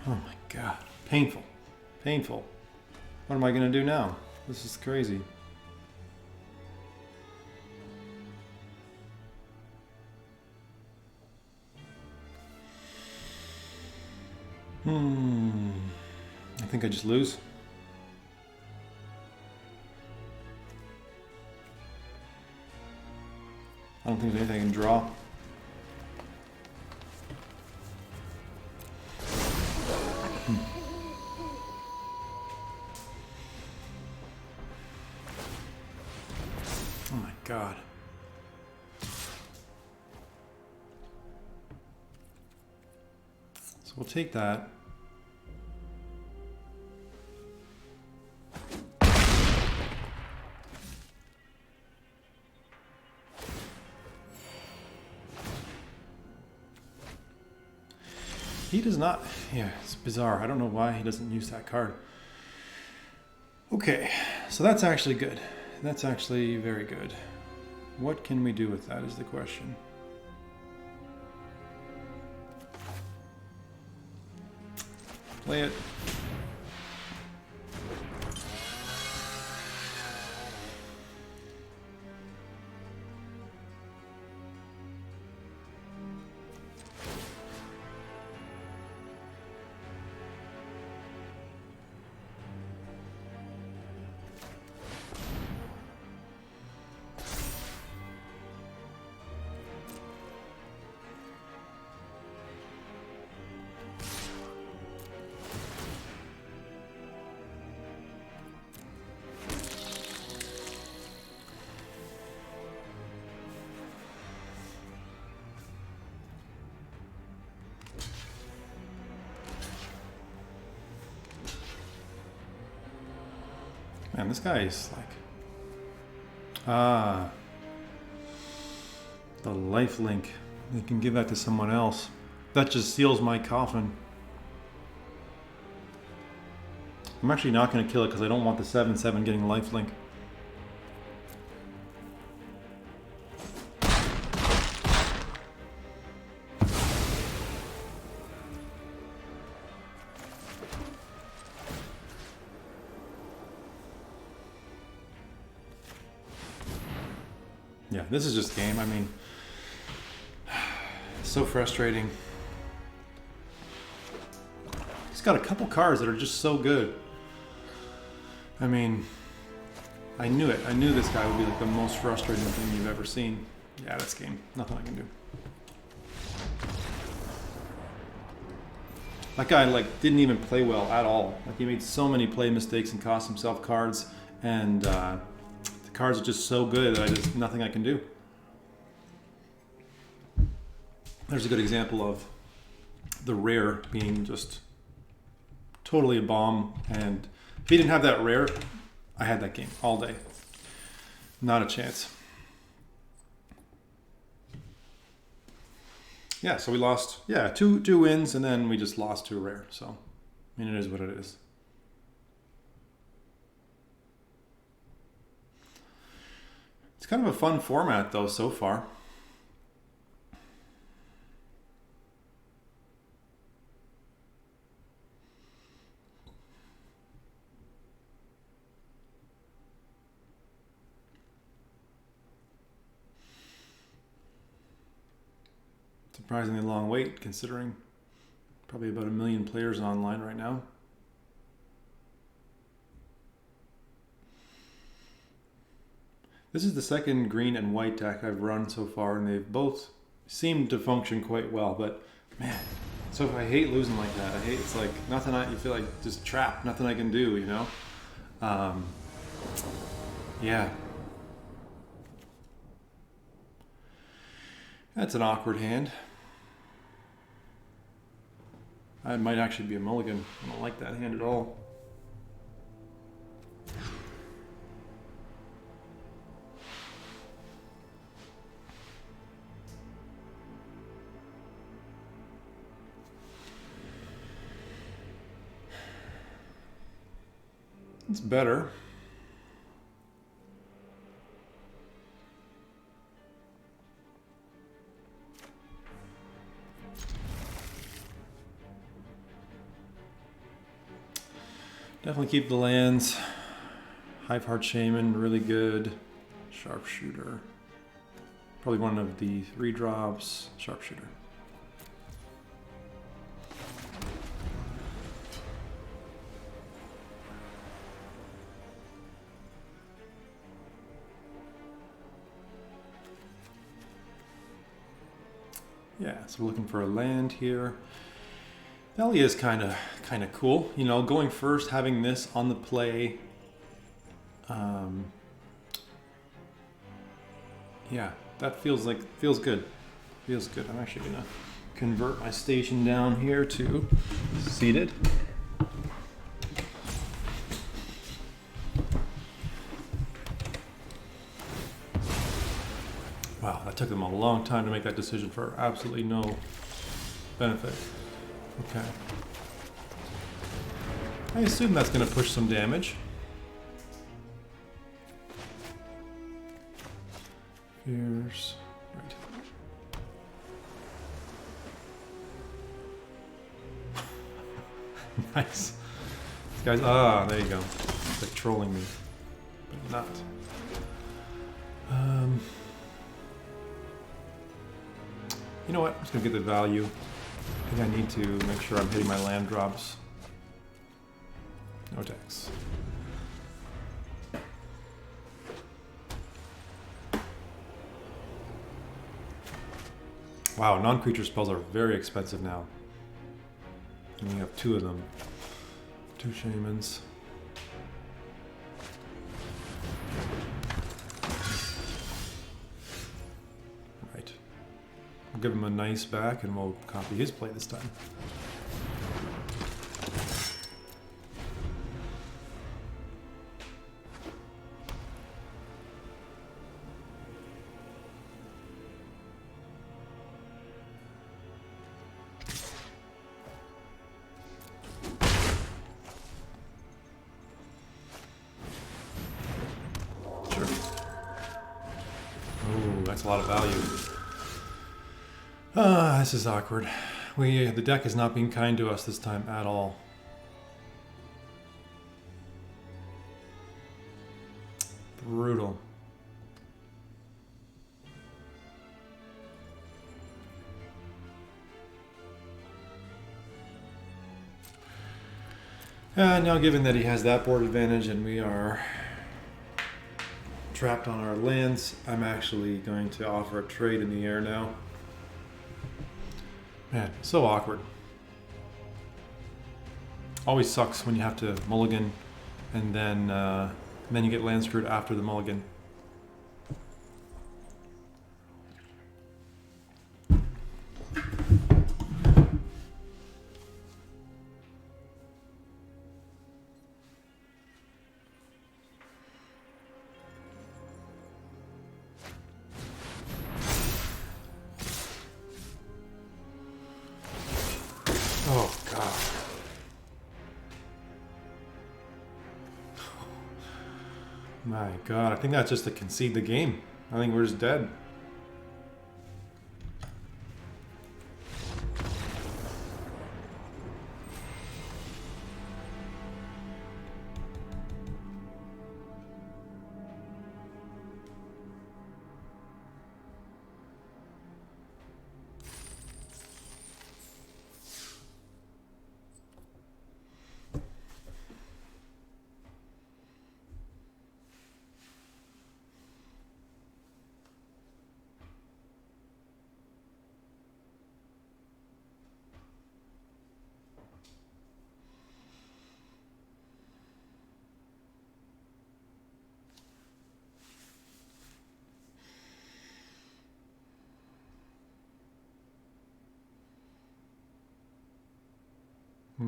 Oh my God. Painful. Painful. What am I going to do now? This is crazy. I think I just lose. I don't think there's anything I can draw. Oh my God. So we'll take that. He does not... Yeah, it's bizarre. I don't know why he doesn't use that card. Okay, so that's actually good. That's actually very good. What can we do with that is the question. Play it. Man, this guy is like... Ah. The life link. You can give that to someone else. That just seals my coffin. I'm actually not going to kill it because I don't want the 7/7 getting life link. Yeah, this is just game. I mean, so frustrating. He's got a couple cards that are just so good. I mean, I knew it. I knew this guy would be like the most frustrating thing you've ever seen. Yeah, this game. Nothing I can do. That guy like didn't even play well at all. Like he made so many play mistakes and cost himself cards, and the cards are just so good that nothing I can do. There's a good example of the rare being just totally a bomb, and if he didn't have that rare, I had that game all day. Not a chance. Yeah, so we lost, two wins, and then we just lost to a rare. So, I mean, it is what it is. It's kind of a fun format, though, so far. Surprisingly long wait, considering probably about 1 million players online right now. This is the second green and white deck I've run so far, and they've both seemed to function quite well, but man, so I hate losing like that. It's like nothing you feel like just trapped, nothing I can do, you know? Yeah. That's an awkward hand. I might actually be a mulligan. I don't like that hand at all. It's better. Definitely keep the lands. Hive-Heart Shaman, really good. Sharpshooter. Probably one of the 3 drops. Sharpshooter. Yeah, so we're looking for a land here. Valley is kind of cool, you know, going first, having this on the play. Yeah, that feels good. Feels good. I'm actually gonna convert my station down here to seated. Wow, that took them a long time to make that decision for absolutely no benefit. Okay. I assume that's going to push some damage. Here's... Right. Nice. These guys... Ah, there you go. It's like trolling me. But not. You know what? I'm just going to get the value. I think I need to make sure I'm hitting my land drops. No decks. Wow, non-creature spells are very expensive now. And we have 2 of them. 2 shamans. Right. We'll give him a nice back and we'll copy his play this time. That's a lot of value. This is awkward. The deck is not being kind to us this time at all. Brutal. Now given that he has that board advantage and we are trapped on our lands. I'm actually going to offer a trade in the air now. Man, so awkward. Always sucks when you have to mulligan and then you get land screwed after the mulligan. Oh, God. My God, I think that's just to concede the game. I think we're just dead.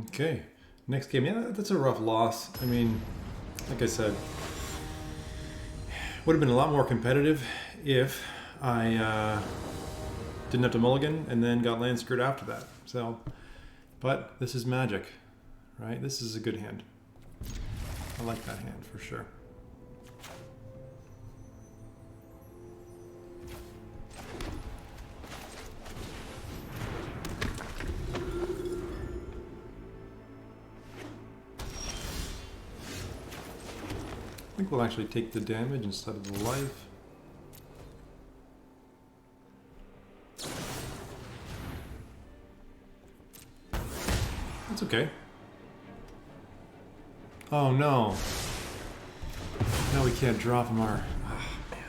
Okay, next game. Yeah, that's a rough loss. I mean, like I said, would have been a lot more competitive if I didn't have to mulligan and then got land screwed after that. So, but this is Magic, right? This is a good hand. I like that hand for sure. I think we'll actually take the damage instead of the life. That's okay. Oh no. Now we can't drop him our... Ah, man.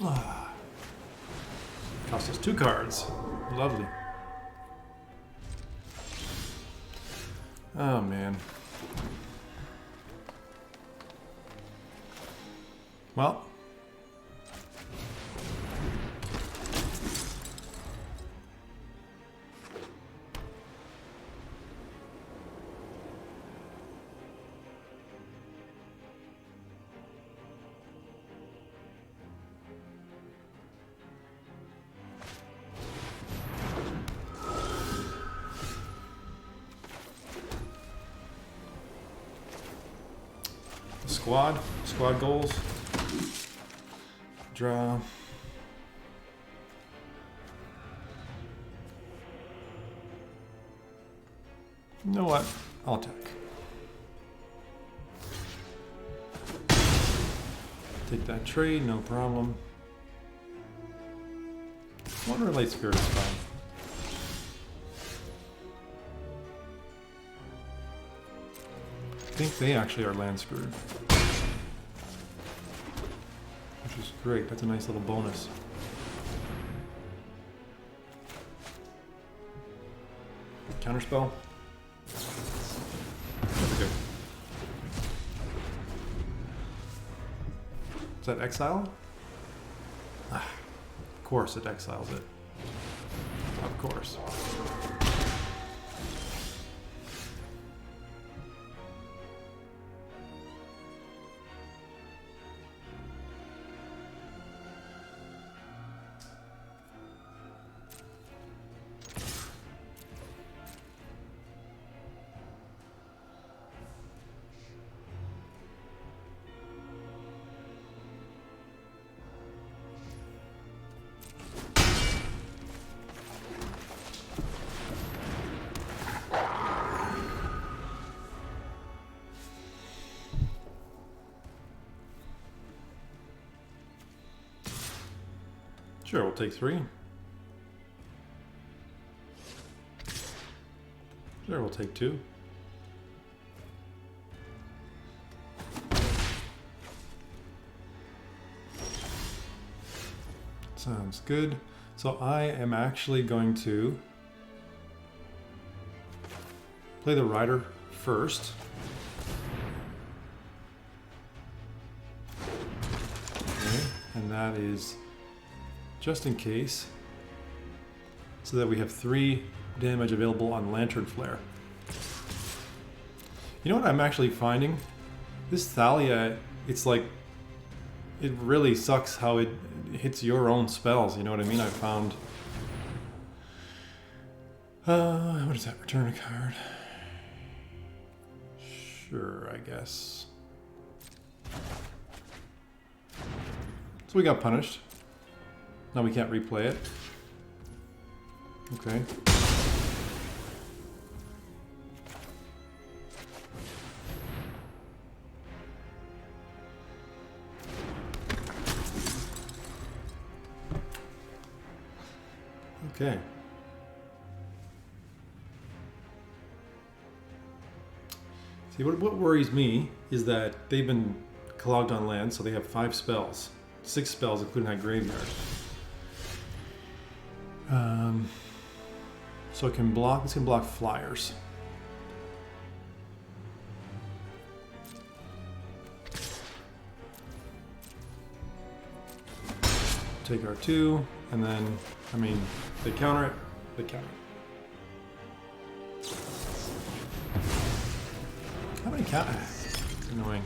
Ah. Cost us 2 cards. Lovely. Oh man. Well, squad goals. Draw. You know what? I'll attack. Take that trade, no problem. One Relate Spirit is fine. I think they actually are land screwed. Which is great, that's a nice little bonus. Counterspell. That's good. Is that exile? Ah, of course it exiles it. Of course. Sure, we'll take 3. Sure, we'll take 2. Sounds good. So I am actually going to play the rider first. Okay, and that is just in case, so that we have 3 damage available on Lantern Flare. You know what I'm actually finding? This Thalia, it's like, it really sucks how it hits your own spells, you know what I mean? I found... what is that? Return a card. Sure, I guess. So we got punished. Now we can't replay it. Okay. Okay. See, what worries me is that they've been clogged on land, so they have 5 spells. 6 spells, including that graveyard. So it can block, this can block flyers. Take our 2, and then, I mean, they counter it, they counter it. How many count? It's annoying.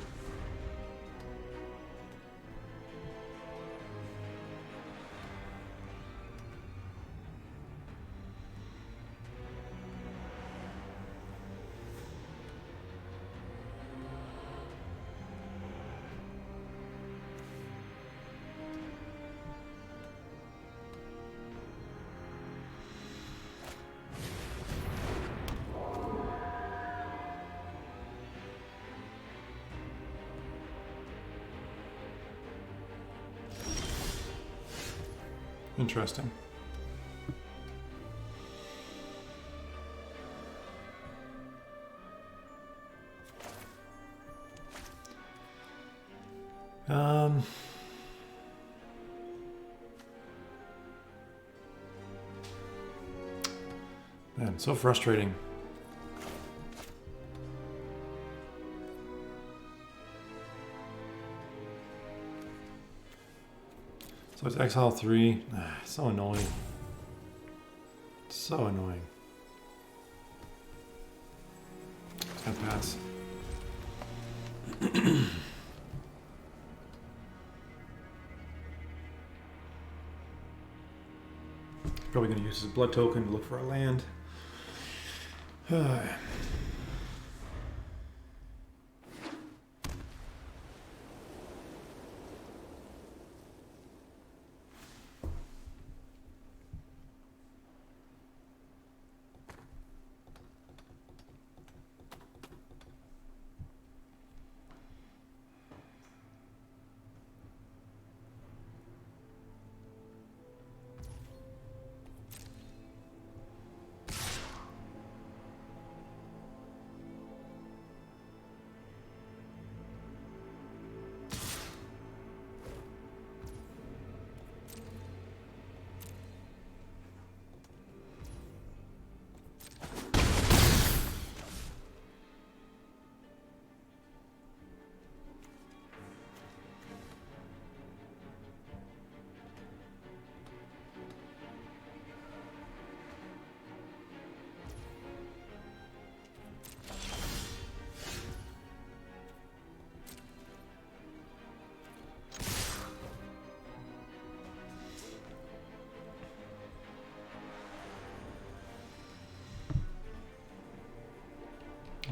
Interesting. Man, so frustrating. So it's exile 3. So annoying. So annoying. It's gonna pass. Probably gonna use his blood token to look for a land.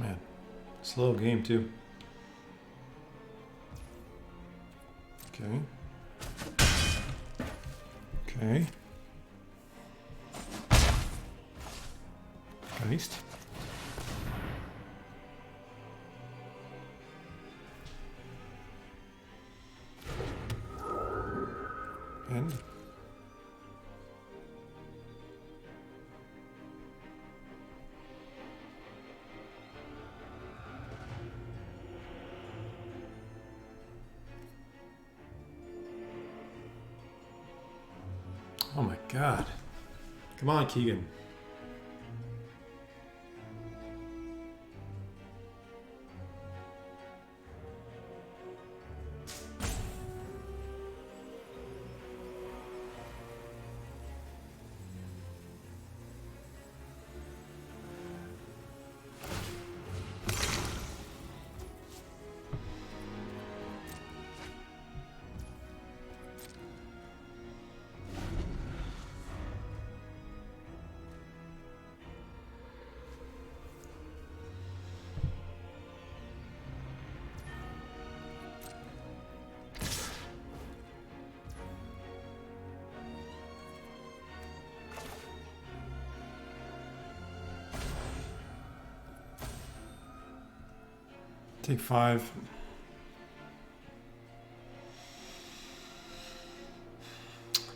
Man, slow game too. Okay. Okay. Geist. And Oh my god. Come on, Keegan. Take 5.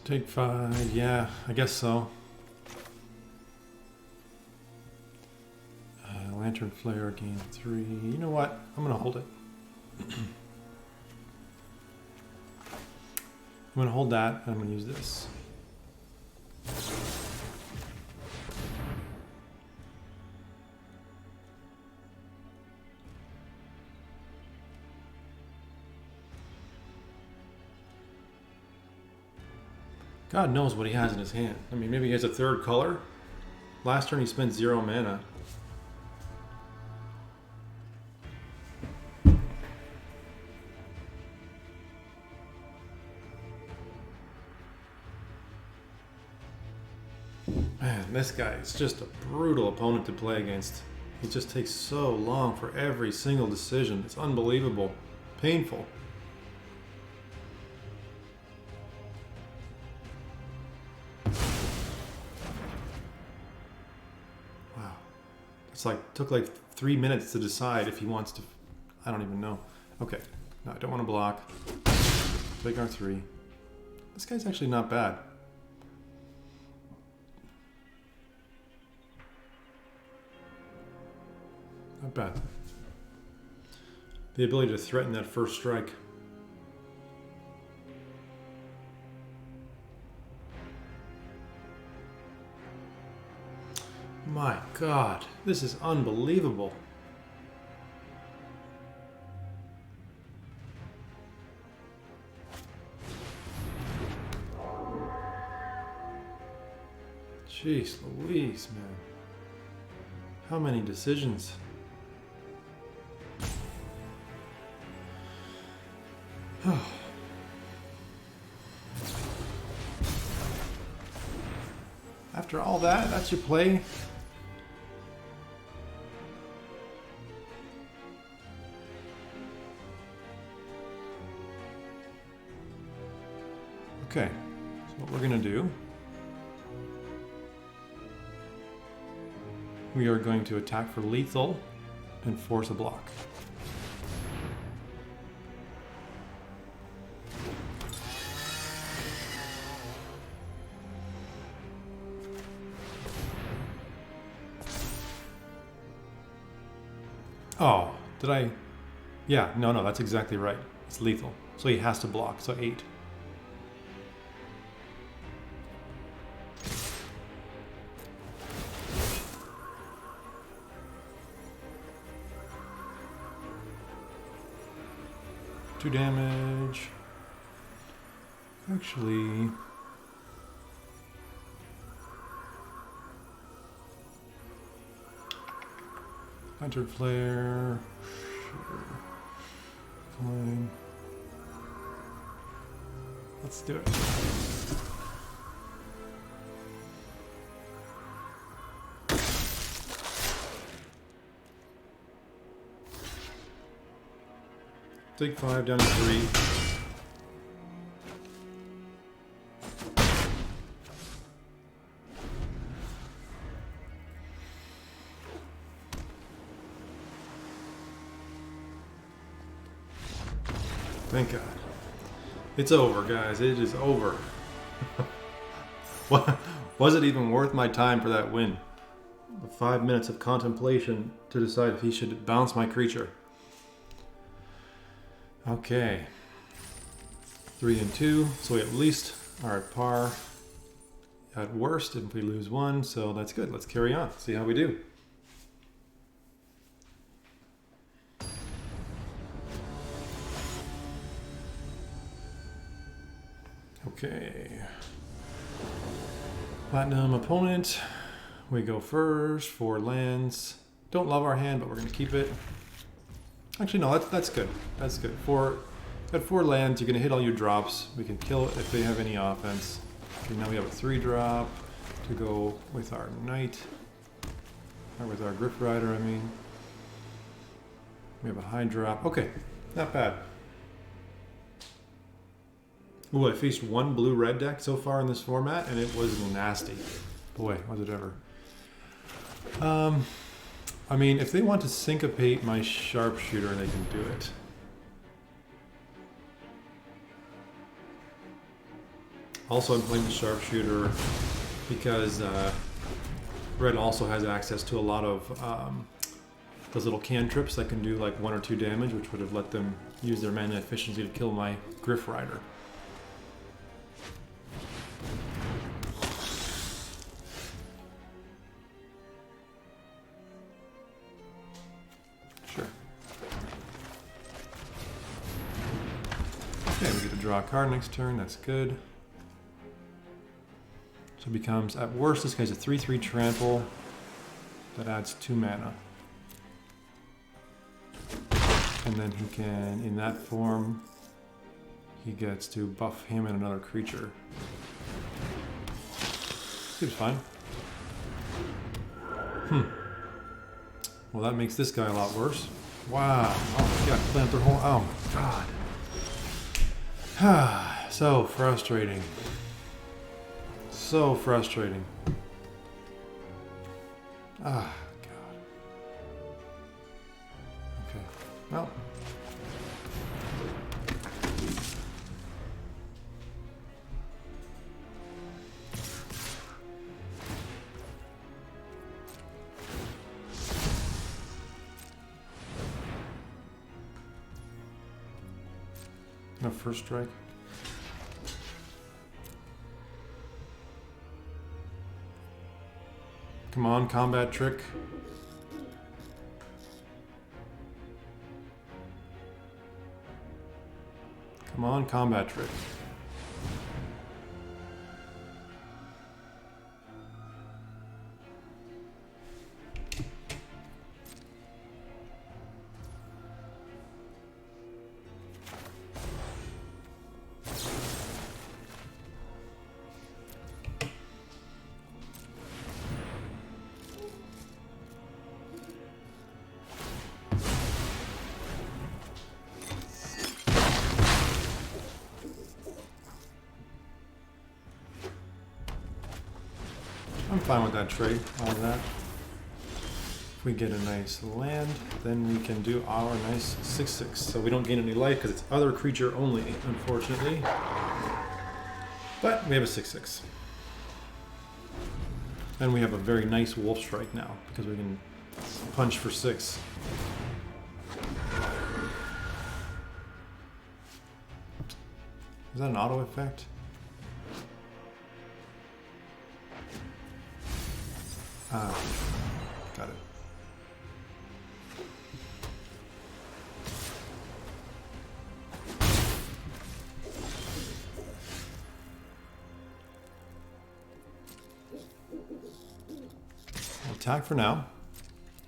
Take 5, yeah, I guess so. Lantern Flare, gain 3. You know what? I'm gonna hold it. I'm gonna hold that, and I'm gonna use this. God knows what he has in his hand. I mean, maybe he has a third color. Last turn he spent 0 mana. Man, this guy is just a brutal opponent to play against. He just takes so long for every single decision. It's unbelievable. Painful. Took like 3 minutes to decide if he wants to. I don't even know. Okay, no, I don't want to block. Take R3. This guy's actually not bad. Not bad. The ability to threaten that first strike. My God, this is unbelievable. Jeez Louise, man. How many decisions? After all that, that's your play? Okay, so what we're going to do, we are going to attack for lethal and force a block. Oh, did I? Yeah, no, that's exactly right. It's lethal. So he has to block, so 8. Two damage. Actually, Hunter Flare. Sure. Fine. Let's do it. Take 5 down to 3. Thank God. It's over, guys. It is over. Was it even worth my time for that win? The 5 minutes of contemplation to decide if he should bounce my creature. Okay. 3 and 2, so we at least are at par. at worst if we lose one, so that's good. Let's carry on, see how we do. Okay. Platinum opponent. We go first, 4 lands. Don't love our hand, but we're going to keep it. Actually, no, that's good. That's good. At 4 lands, you're going to hit all your drops. We can kill it if they have any offense. Okay, now we have a 3-drop to go with our knight. Or with our Griff Rider, I mean. We have a high drop. Okay, not bad. Ooh, I faced 1 blue-red deck so far in this format, and it was nasty. Boy, was it ever. I mean, if they want to syncopate my sharpshooter, they can do it. Also, I'm playing the sharpshooter because red also has access to a lot of those little cantrips that can do like 1 or 2 damage, which would have let them use their mana efficiency to kill my Griff Rider. Okay, we get to draw a card next turn, that's good. So it becomes, at worst, this guy's a 3/3 trample. That adds 2 mana. And then he can, in that form, he gets to buff him and another creature. Seems fine. Well, that makes this guy a lot worse. Wow. Oh my god, plant their whole... Oh my god. So frustrating. So frustrating. Ah, God. Okay. Well. No first strike. Come on, combat trick. Come on, combat trick. I'm fine with that trade, all of that. If we get a nice land, then we can do our nice 6/6. So we don't gain any life because it's other creature only, unfortunately. But we have a 6/6. And we have a very nice wolf strike now because we can punch for 6. Is that an auto effect? Ah, got it. Attack for now.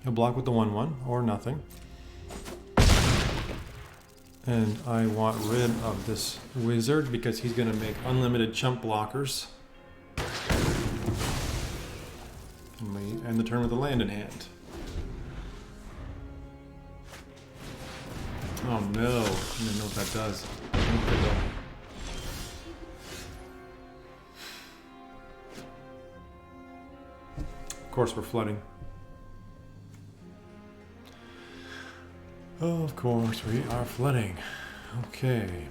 He'll block with the 1/1 or nothing. And I want rid of this wizard because he's going to make unlimited chump blockers. And we end the turn with a land in hand. Oh no, I don't even know what that does. Of course we're flooding. Of course we are flooding. Okay.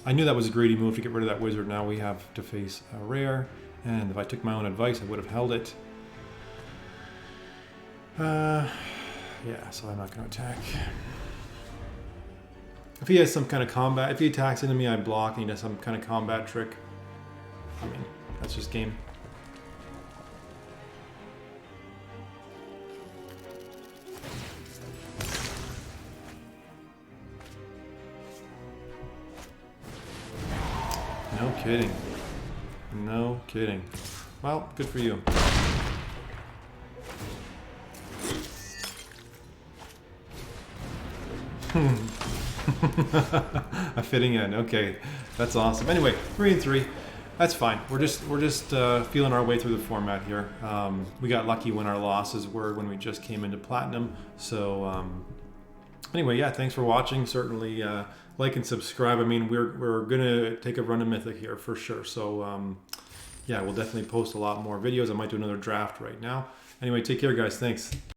I knew that was a greedy move to get rid of that wizard. Now we have to face a rare. And if I took my own advice, I would have held it. Yeah, so I'm not going to attack. If he has some kind of combat, if he attacks into me, I block and he does some kind of combat trick. I mean, That's just game. No kidding. No kidding. Well, good for you. A fitting end. Okay, that's awesome. Anyway, 3-3. That's fine. We're just feeling our way through the format here. We got lucky when our losses were when we just came into platinum. So anyway, yeah, thanks for watching. Certainly like and subscribe. I mean, we're gonna take a run of Mythic here for sure. So yeah, we'll definitely post a lot more videos. I might do another draft right now. Anyway, take care, guys. Thanks.